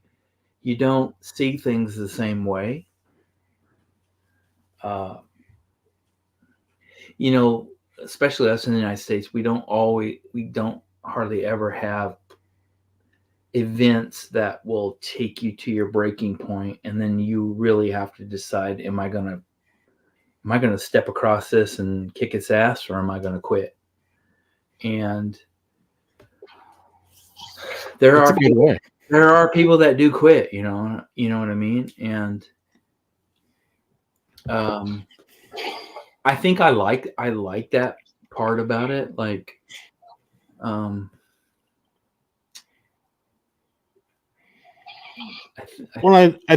you don't see things the same way. Especially us in the United States, we don't hardly ever have events that will take you to your breaking point, and then you really have to decide: am I gonna step across this and kick its ass, or am I gonna quit? And there are people that do quit. You know what I mean? And I think I like that part about it. Like,
I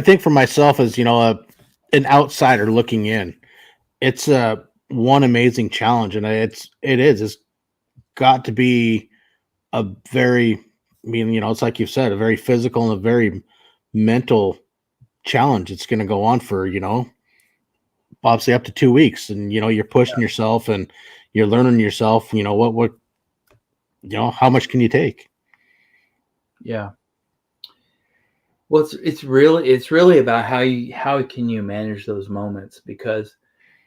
think for myself as, an outsider looking in, it's one amazing challenge. And it's got to be a very, it's like you said, a very physical and a very mental challenge. It's going to go on for, obviously up to 2 weeks, and, you're pushing yourself and you're learning yourself, how much can you take?
Yeah. Well, it's really about how can you manage those moments, because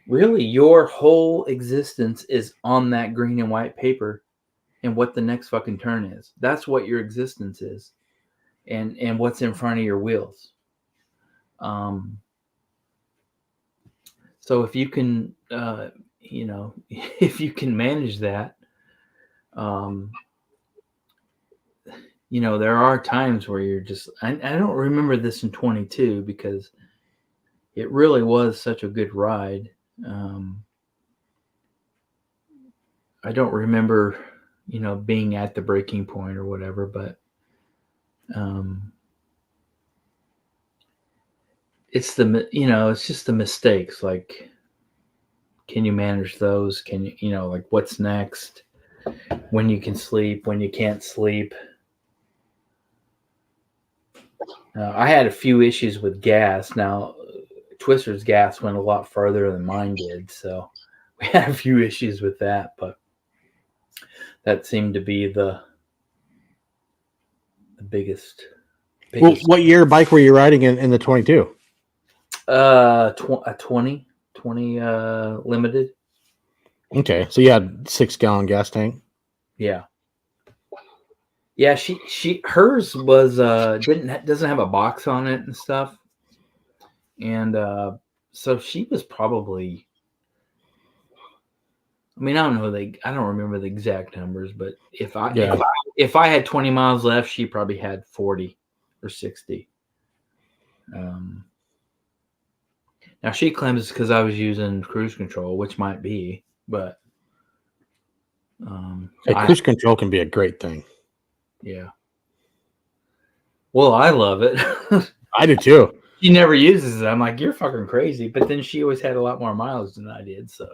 really your whole existence is on that green and white paper and what the next fucking turn is. That's what your existence is, and what's in front of your wheels. So if you can, if you can manage that, there are times where you're just, I don't remember this in 22 because it really was such a good ride. I don't remember, being at the breaking point or whatever, but it's it's just the mistakes. Like, can you manage those? Can you, like, what's next? When you can sleep, when you can't sleep. I had a few issues with gas. Now, Twister's gas went a lot further than mine did, so we had a few issues with that, but that seemed to be the biggest.
Well, what year bike were you riding in the 22?
A 20 limited.
Okay, so you had 6-gallon gas tank.
Yeah. Yeah, hers was doesn't have a box on it and stuff, and so she was probably. I mean, I don't remember the exact numbers, but if I had 20 miles left, she probably had 40 or 60. Now she claims it's because I was using cruise control, which might be, but
cruise control can be a great thing.
Yeah. Well, I love it.
I do too.
She never uses it. I'm like, you're fucking crazy. But then she always had a lot more miles than I did, so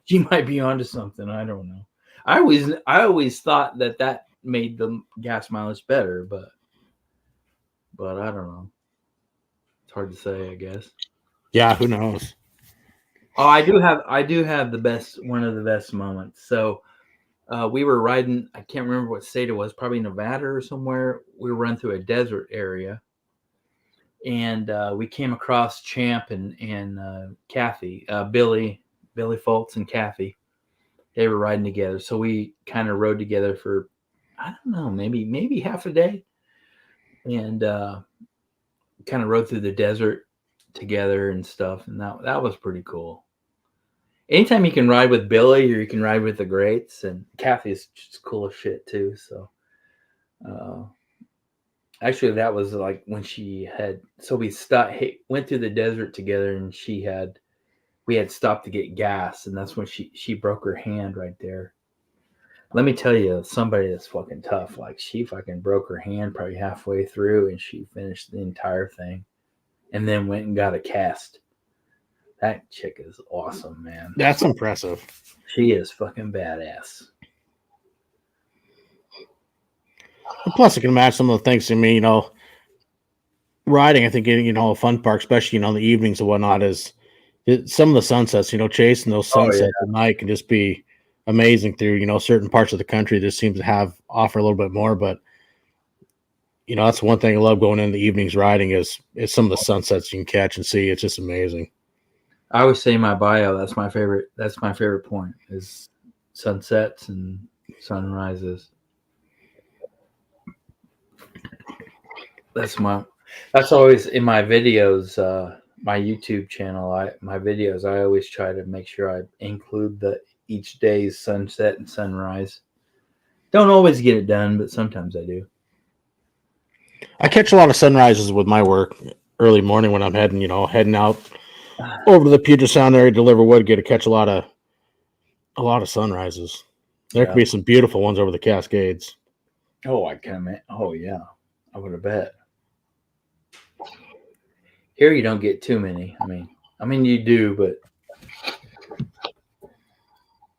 she might be onto something. I don't know. I always thought that made the gas mileage better, but I don't know. It's hard to say, I guess.
Yeah, who knows?
Oh, I do have one of the best moments. So we were riding, I can't remember what state it was, probably Nevada or somewhere. We were running through a desert area, and we came across Champ and Kathy, Billy Foltz and Kathy. They were riding together, so we kind of rode together for, I don't know, maybe half a day, and kind of rode through the desert together and stuff, and that was pretty cool. Anytime you can ride with Billy or you can ride with the greats, and Kathy's just cool as shit too. So, actually, that was like when we went through the desert together, and we had stopped to get gas, and that's when she broke her hand right there. Let me tell you, somebody that's fucking tough. Like, she fucking broke her hand probably halfway through, and she finished the entire thing, and then went and got a cast. That chick is awesome, man.
That's impressive.
She is fucking badass.
And plus, I can imagine some of the things. I mean, riding. I think a fun park, especially in the evenings and whatnot, is some of the sunsets. Chasing those
Oh yeah.
sunsets at night can just be amazing. Through certain parts of the country, that seems to offer a little bit more, but that's one thing I love going in the evenings riding is some of the sunsets you can catch and see. It's just amazing.
I always say in my bio, that's my favorite point is sunsets and sunrises. That's always in my videos, my YouTube channel. I always try to make sure I include each day's sunset and sunrise. Don't always get it done, but sometimes I do.
I catch a lot of sunrises with my work early morning when I'm heading out over to the Puget Sound area to deliver wood. Get to catch a lot of sunrises. There could
Yeah.
be some beautiful ones over the Cascades.
Oh, I can. Oh, yeah. I would have bet. Here you don't get too many. I mean you do, but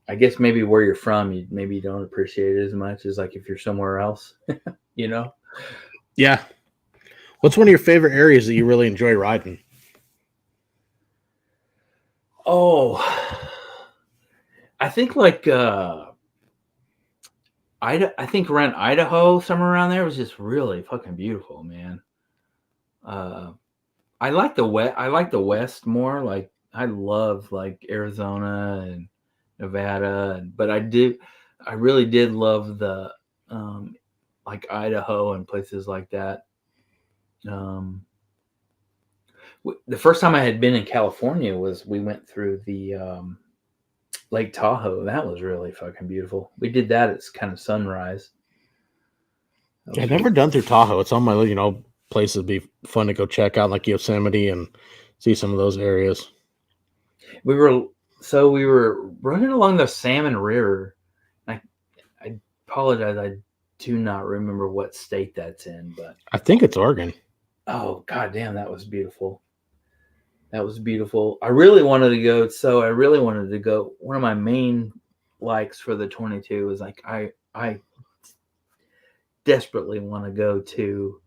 I guess maybe where you're from, maybe you don't appreciate it as much as like if you're somewhere else, you know?
Yeah. What's one of your favorite areas that you really enjoy riding?
Oh, I think like I think around Idaho, somewhere around there was just really fucking beautiful, man. I like the West more. Like I love like Arizona and Nevada, but I really did love the like Idaho and places like that. Um, the first time I had been in California was we went through the Lake Tahoe. That was really fucking beautiful. We did that. It's kind of sunrise.
I've never done through Tahoe. It's on my places would be fun to go check out, like Yosemite, and see some of those areas.
We were running along the Salmon River. I apologize. I do not remember what state that's in, but
I think it's Oregon.
oh goddamn, that was beautiful. That was beautiful. I really wanted to go. So I really wanted to go. One of my main likes for the 22 is like I desperately want to go to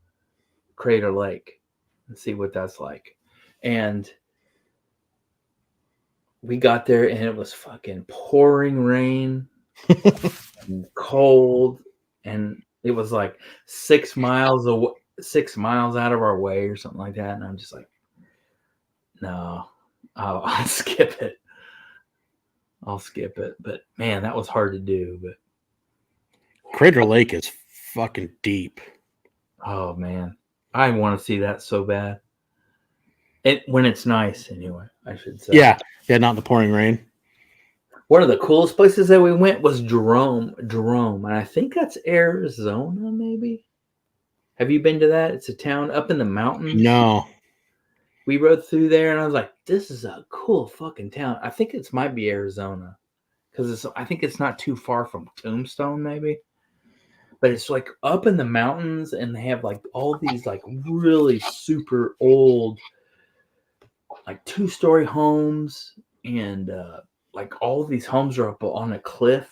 Crater Lake and see what that's like. And we got there and it was fucking pouring rain and cold, and it was like 6 miles out of our way or something like that. And I'm just like, no, I'll skip it. I'll skip it. But man, that was hard to do. But
Crater Lake is fucking deep.
oh man, I want to see that so bad. When it's nice, anyway, I should say.
Yeah, not in the pouring rain.
One of the coolest places that we went was Jerome, and I think that's Arizona, maybe. Have you been to that? It's a town up in the mountains.
No.
We rode through there, and I was like, "This is a cool fucking town." I think it might be Arizona, because I think it's not too far from Tombstone, maybe. But it's like up in the mountains, and they have like all these like really super old, like 2-story homes, and like all these homes are up on a cliff.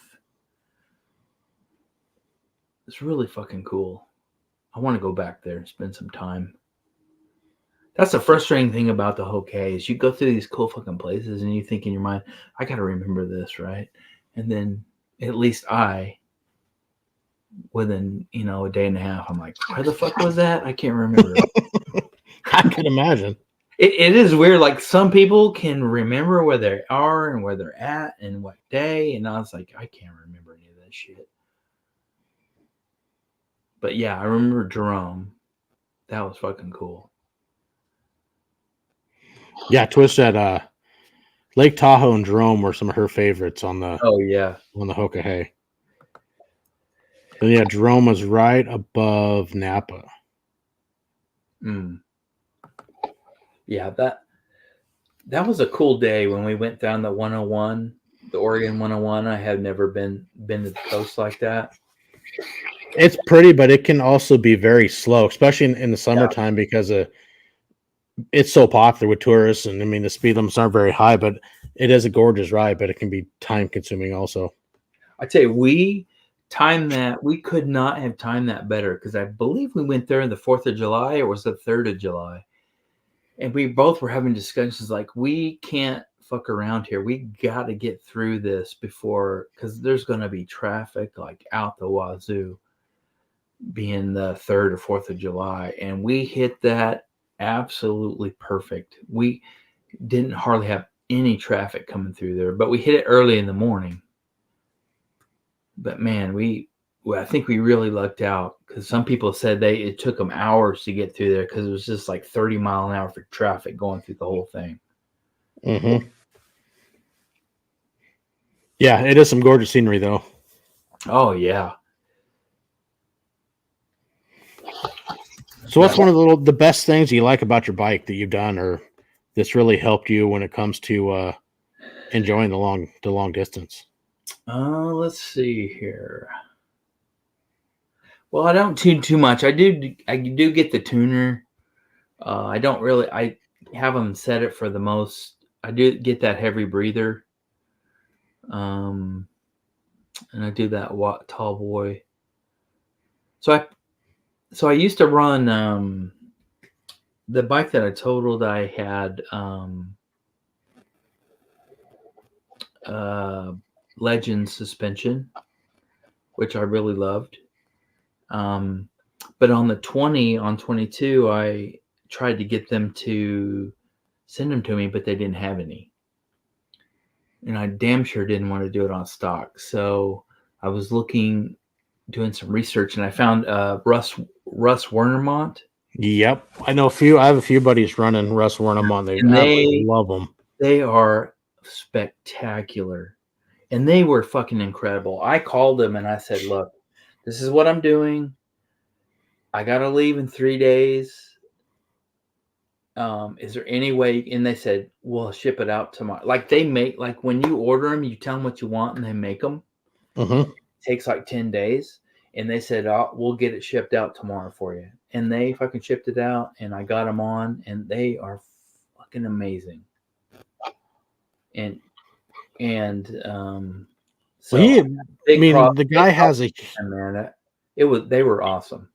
It's really fucking cool. I want to go back there and spend some time. That's the frustrating thing about the Hoka Hey is you go through these cool fucking places and you think in your mind, I got to remember this, right? And then at least within, a day and a half, I'm like, where the fuck was that? I can't remember.
I can imagine.
It is weird. Like some people can remember where they are and where they're at and what day. And I was like, I can't remember any of that shit. But yeah, I remember Jerome. That was fucking cool.
Yeah, Twist at Lake Tahoe and Jerome were some of her favorites on the
Oh yeah.
Hoka Hey. Then yeah, Jerome was right above Napa.
Mm. Yeah, that was a cool day when we went down the 101, the Oregon 101. I have never been to the coast like that.
It's pretty, but it can also be very slow, especially in the
Yeah.
summertime because it's so popular with tourists. And I mean, the speed limits aren't very high, but it is a gorgeous ride, but it can be time consuming also.
I tell you, we timed that. We could not have timed that better because I believe we went there on the 4th of July or was the 3rd of July. And we both were having discussions like, we can't fuck around here. We got to get through this before, because there's going to be traffic like out the wazoo being the 3rd or 4th of July. And we hit that absolutely perfect. We didn't hardly have any traffic coming through there, but we hit it early in the morning. But man, I think we really lucked out because some people said it took them hours to get through there because it was just like 30 mile an hour for traffic going through the whole thing.
Mm-hmm. Yeah, it is some gorgeous scenery though.
Oh yeah.
So what's one of the best things you like about your bike that you've done or that's really helped you when it comes to enjoying the long distance?
Let's see here. Well, I don't tune too much. I do get the tuner. I don't really. I have them set it for the most. I do get that heavy breather. And I do that tall boy. So I used to run the bike that I totaled. I had Legend suspension, which I really loved. But on the 22, I tried to get them to send them to me, but they didn't have any. And I damn sure didn't want to do it on stock. So I was doing some research, and I found Russ Wernermont.
Yep, I know a few. I have a few buddies running Russ Wernemont. They absolutely love them.
They are spectacular, and they were fucking incredible. I called them and I said, "Look, this is what I'm doing. I gotta leave in 3 days. Is there any way?" And they said, "We'll ship it out tomorrow." Like they make, like when you order them, you tell them what you want, and they make them.
Mm-hmm.
It takes like 10 days, and they said, "We'll get it shipped out tomorrow for you." And they fucking shipped it out, and I got them on, and they are fucking amazing. And so
the guy has a
man. They were awesome.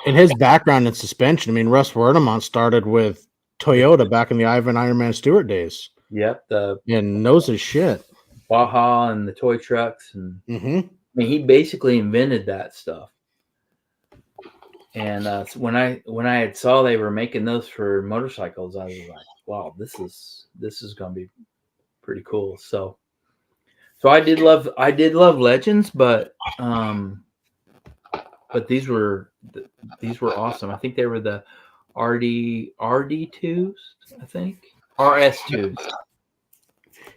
in his background in suspension. I mean, Russ Wernemont started with Toyota back in the Iron Man Stewart days.
Yep,
and knows his shit.
Baja and the toy trucks, and
Mm-hmm.
I mean, he basically invented that stuff. And so when I had saw they were making those for motorcycles, I was like, wow, this is going to be pretty cool. So I did love Legends, but these were awesome. I think they were the RD2s, I think RS2s.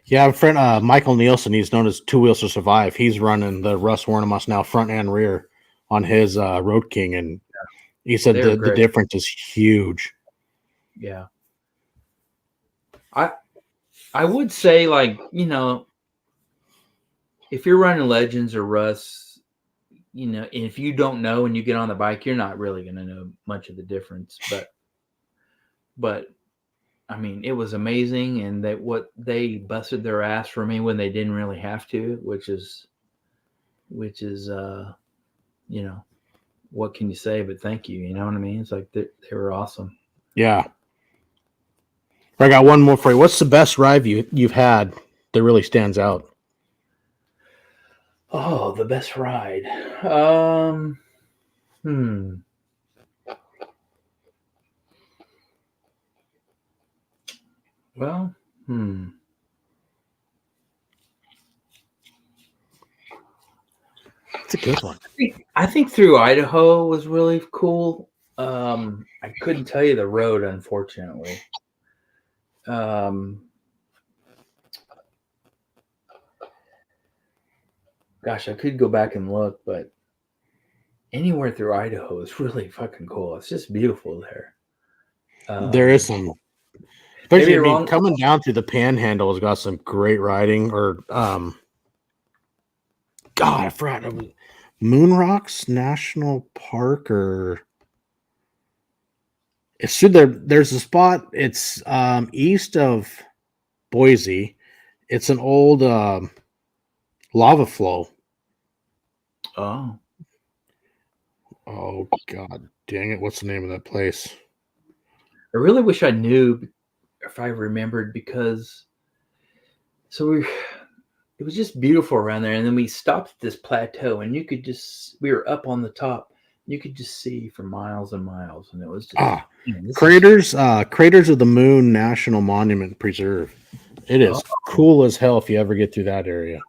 Yeah, a friend Michael Nielsen, he's known as Two Wheels to Survive. He's running the Russ Wernemont now front and rear on his Road King, and he said the difference is huge.
Yeah. I would say, like, if you're running Legends or Russ, if you don't know and you get on the bike, you're not really going to know much of the difference. But I mean, it was amazing, and they busted their ass for me when they didn't really have to, which is what can you say but thank you? You know what I mean? It's like they were awesome.
Yeah. I got one more for you. What's the best ride you've had that really stands out?
Oh, the best ride. Hmm. Well,
It's a good one.
I think through Idaho was really cool. I couldn't tell you the road, unfortunately. Gosh, I could go back and look, but anywhere through Idaho is really fucking cool. It's just beautiful there.
There is some,
Maybe
especially
wrong.
coming down through the Panhandle has got some great riding. Or God, I forgot. It was Moon Rocks National Park, or it's through there. There's a spot. It's east of Boise. It's an old lava flow.
Oh,
Oh God, dang it! What's the name of that place?
I really wish I knew if I remembered because it was just beautiful around there, and then we stopped at this plateau, and we were up on the top. You could just see for miles and miles, and it was just
Ah,
this is
Craters of the Moon National Monument Preserve. It
oh,
is cool as hell if you ever get through that area.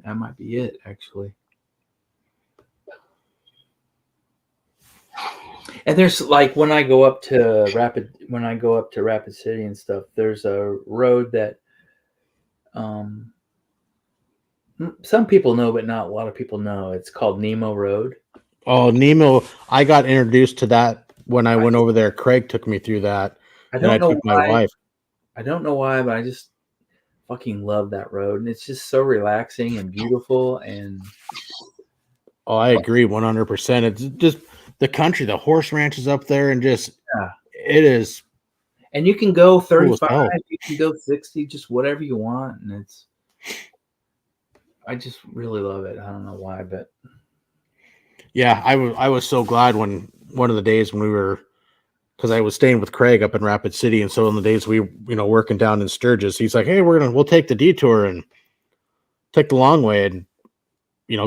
that might be it actually. And there's like when I go up to Rapid City and stuff, there's a road that um some people know, but not a lot of people know. It's called Nemo Road.
Oh, Nemo! I got introduced to that when I
I,
went over there. Craig took me through that,
I
and I
don't know
took my
why.
wife.
I don't know why, but I just fucking love that road, and it's just so relaxing and beautiful. And
Oh, I agree 100%. It's just the country, the horse ranches up there, and just
yeah,
it is
and you can go
cool as
35,
hell.
you can go 60, just whatever you want, and I just really love it. I don't know why, but
Yeah, I was so glad when one of the days when we were, because I was staying with Craig up in Rapid City, and so on the days we working down in Sturgis, he's like, "Hey, we'll take the detour and take the long way," and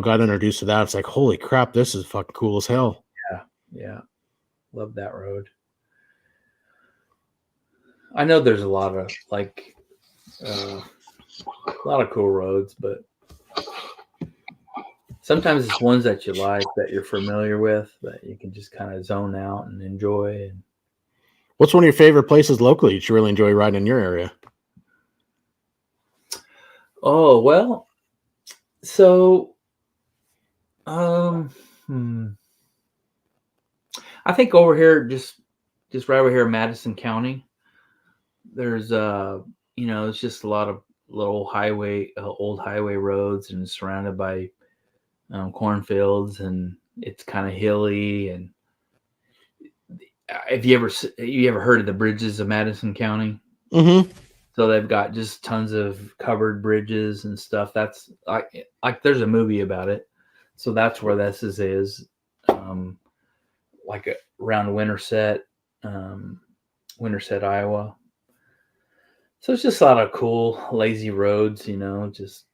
got introduced to that. It's like, holy crap, this is fucking cool as hell.
yeah, yeah, love that road. I know there's a lot of a lot of cool roads, but sometimes it's ones that you like that you're familiar with that you can just kind of zone out and enjoy. And
What's one of your favorite places locally that you really enjoy riding in your area?
oh well, so um, hmm, I think over here, just right over here in Madison County, there's it's just a lot of little old highway roads, and surrounded by cornfields, and it's kind of hilly. And have you ever heard of the bridges of Madison County?
Mm-hmm.
So they've got just tons of covered bridges and stuff. That's like there's a movie about it. So that's where this is, um, around Winterset, Iowa. So it's just a lot of cool, lazy roads. Just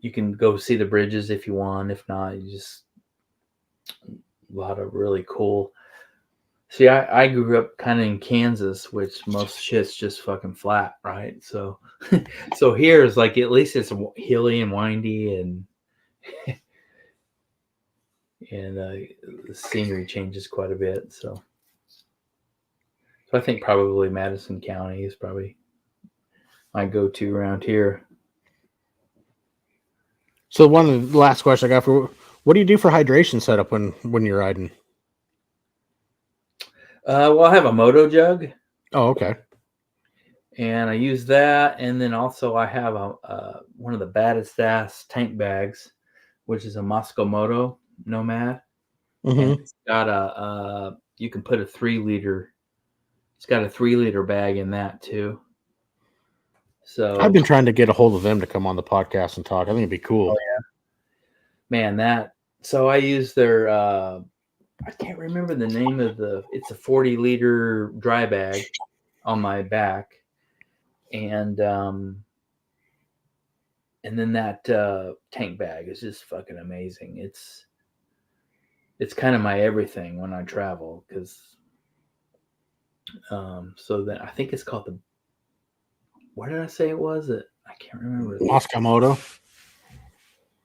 you can go see the bridges if you want. If not, you just a lot of really cool. See, I grew up kind of in Kansas, which most shit's just fucking flat, right? So, so here is like at least it's hilly and windy, and the scenery changes quite a bit. So I think probably Madison County is probably my go-to around here.
So one of the last question I got for, what do you do for hydration setup when you're riding?
Well, I have a moto jug,
Oh, okay.
and I use that, and then also I have one of the baddest ass tank bags, which is a Moscow Moto Nomad, and
Mm-hmm.
it's got you can put a 3 liter. It's got a 3 liter bag in that too.
I've
So,
been trying to get a hold of them to come on the podcast and talk. I think it'd be
oh
cool.
yeah, man, that. So I use their. I can't remember the name of the. It's a 40 liter dry bag. on my back, and then that tank bag is just fucking amazing. It's kind of my everything when I travel, because so then I think it's called the, what did I say it was? I can't remember.
Moscow Moto.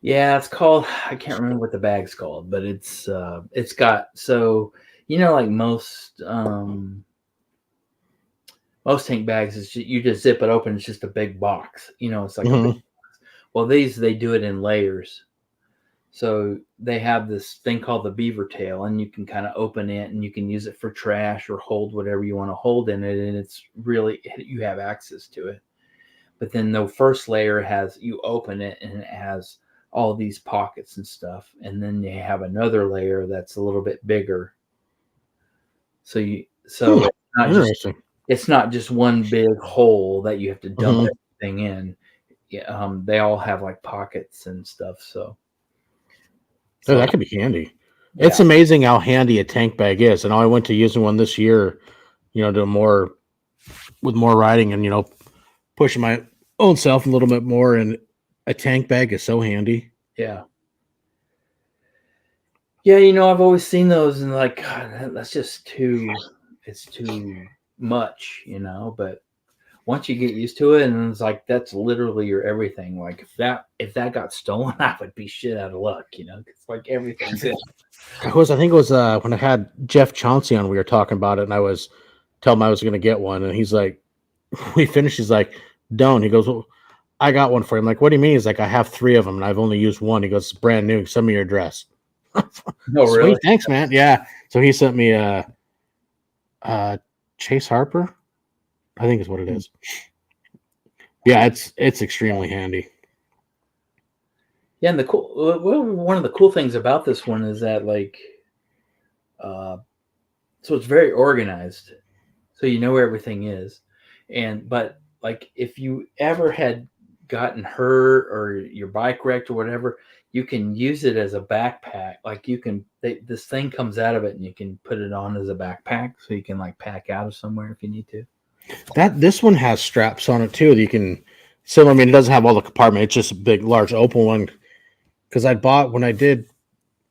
Yeah, it's called, I can't remember what the bag's called, but it's got, so like most tank bags is you just zip it open, it's just a big box. It's like a big box. Well, they do it in layers. So they have this thing called the beaver tail, and you can kind of open it and you can use it for trash or hold whatever you want to hold in it, and it's really, you have access to it. But then the first layer you open it and it has all these pockets and stuff, and then you have another layer that's a little bit bigger. So it's not just one big hole that you have to dump everything in. Yeah, they all have like pockets and stuff. So
that could be handy. Yeah. It's amazing how handy a tank bag is. And I went to using one this year, with more riding and pushing my own self a little bit more. And a tank bag is so handy.
Yeah. Yeah, I've always seen those and like, God, that's just it's too much, but once you get used to it, and it's like, that's literally your everything. Like if that got stolen, I would be shit out of luck, it's like everything's in.
I think it was when I had Jeff Chauncey on, we were talking about it, and I was telling him I was going to get one, and he's like, we finished, he's like, don't. He goes, well, I got one for him. Like, what do you mean? He's like, I have 3 of them, and I've only used one. He goes, it's brand new. Send me your address.
No, really?
Sweet, thanks, man. Yeah. So he sent me Chase Harper, I think is what it is. Yeah, it's extremely handy.
Yeah, and one of the cool things about this one is that like, so it's very organized, so where everything is, but like if you ever had gotten hurt or your bike wrecked or whatever, you can use it as a backpack. Like this thing comes out of it and you can put it on as a backpack, so you can like pack out of somewhere if you need to.
This one has straps on it too that you can. So I mean, it doesn't have all the compartment. It's just a big, large open one. Because I bought when I did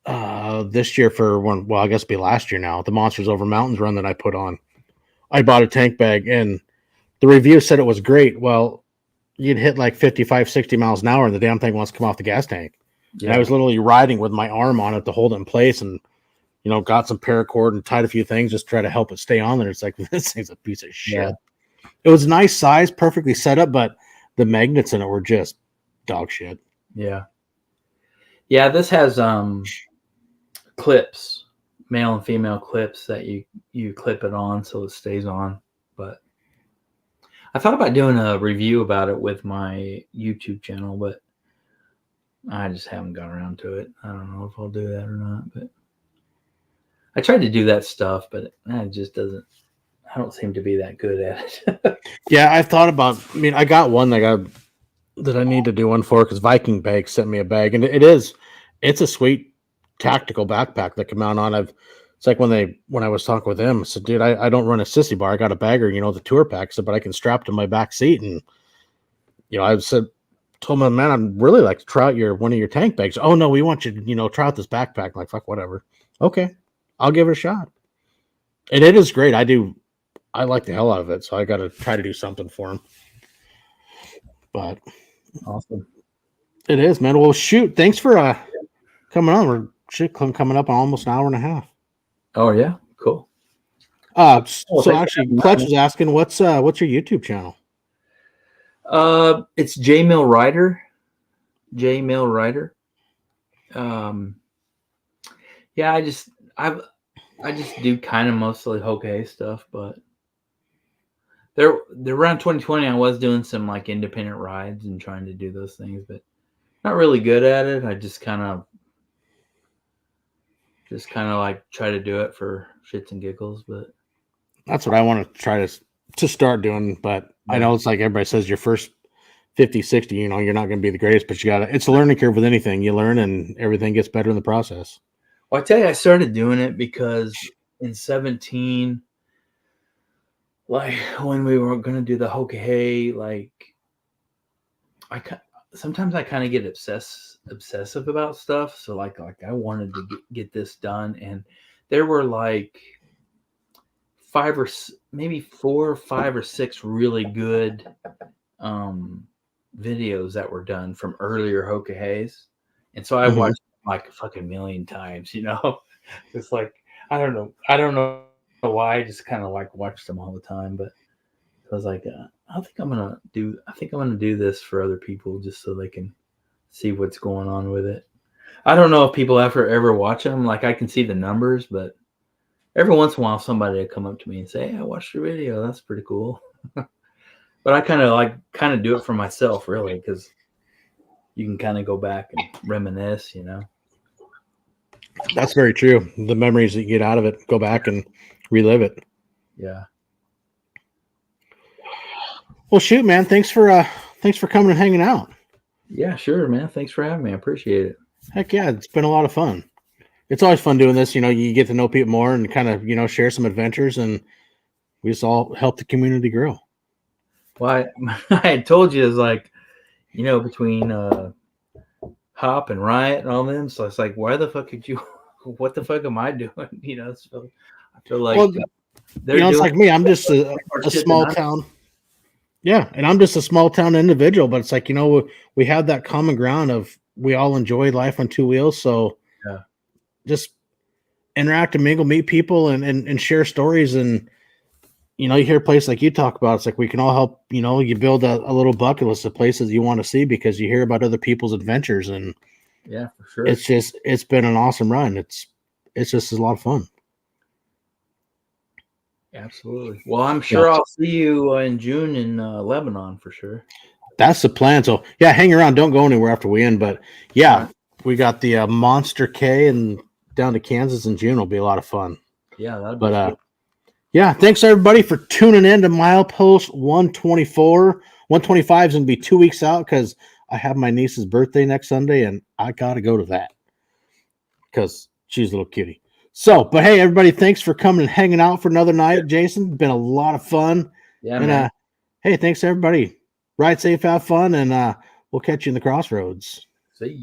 this year for one. Well, I guess it'd be last year now. The Monsters Over Mountains run that I put on. I bought a tank bag, and the review said it was great. Well, you'd hit like 55, 60 miles an hour, and the damn thing wants to come off the gas tank. Yeah. And I was literally riding with my arm on it to hold it in place, and got some paracord and tied a few things just to try to help it stay on there. It's like, this thing's a piece of shit. Yeah. It was a nice size, perfectly set up, but the magnets in it were just dog shit.
Yeah. Yeah, this has clips, male and female clips that you clip it on so it stays on. But I thought about doing a review about it with my YouTube channel, but I just haven't got around to it. I don't know if I'll do that or not, but I tried to do that stuff, but it just doesn't. I don't seem to be that good at it.
Yeah, I thought about. I mean, I got one that I need to do one for because Viking Bag sent me a bag, and it's a sweet tactical backpack that can mount on. It's like when I was talking with him, I said, dude, I don't run a sissy bar. I got a bagger, the tour pack, but I can strap to my back seat, and I told my man, I'd really like to try out one of your tank bags. Oh no, we want you to try out this backpack. I'm like, fuck, whatever. Okay, I'll give it a shot. And it is great. I like the hell out of it, so I got to try to do something for him. But
awesome,
it is, man. Well, shoot, thanks for coming on. We're coming up on almost an hour and a half.
Oh yeah, cool.
So actually, Clutch was asking, what's your YouTube channel?
It's J Mill Rider. J Mill Rider. Yeah, I just do kind of mostly Hoka Hey stuff, but they're around 2020. I was doing some like independent rides and trying to do those things, but not really good at it. I just kind of like try to do it for shits and giggles. But
that's what I want to try to start doing. But yeah. I know it's like everybody says, your first 50, 60, you're not going to be the greatest, but it's a learning curve with anything. You learn and everything gets better in the process.
Well, I tell you, I started doing it because in 2017, like when we were gonna do the Hoka Hey, like sometimes I kind of get obsessive about stuff. So like I wanted to get this done, and there were like maybe 4, 5, or 6 really good videos that were done from earlier Hoka Heys, and so I
Mhm.
watched like a fucking million times. It's like I don't know why. I just kind of like watched them all the time, but I was like, I think I'm gonna do this for other people just so they can see what's going on with it. I don't know if people ever watch them. Like I can see the numbers, but every once in a while somebody will come up to me and say, "Hey, I watched your video. That's pretty cool." But I kind of do it for myself, really, because you can kind of go back and reminisce.
That's very true. The memories that you get out of it, go back and relive it.
Yeah.
Well, shoot, man. Thanks for coming and hanging out.
Yeah, sure, man. Thanks for having me. I appreciate it.
Heck yeah, it's been a lot of fun. It's always fun doing this. You get to know people more and kind of share some adventures, and we just all help the community grow.
Well, I had told you, it's like, between Hop and Riot and all them. So it's like, why the fuck could you? What the fuck am I doing? So I feel like
Well,
they're
it's
doing
like me. I'm just
more
a
shit than
small
I.
town. Yeah, and I'm just a small town individual, but it's like we have that common ground of we all enjoy life on two wheels. So
Yeah,
just interact and mingle, meet people, and share stories. And you hear a place like you talk about. It's like we can all help. You build a little bucket list of places you want to see because you hear about other people's adventures, and
yeah, for sure.
it's been an awesome run. It's just a lot of fun.
Absolutely. Well, I'm
Yeah,
sure I'll see you in June in Lebanon for sure.
that's the plan. So yeah, hang around. Don't go anywhere after we end. But
All
yeah,
right.
we got the Monster K and down to Kansas in June will be a lot of fun.
Yeah, that'd be
But
sweet.
yeah, thanks everybody for tuning in to Milepost 124. 125 is gonna be 2 weeks out because I have my niece's birthday next Sunday, and I gotta go to that because she's a little kitty. So, but hey, everybody, thanks for coming and hanging out for another night. Jason, been a lot of fun.
Yeah,
And
man.
hey, thanks everybody. Ride safe, have fun, and we'll catch you in the crossroads.
See you.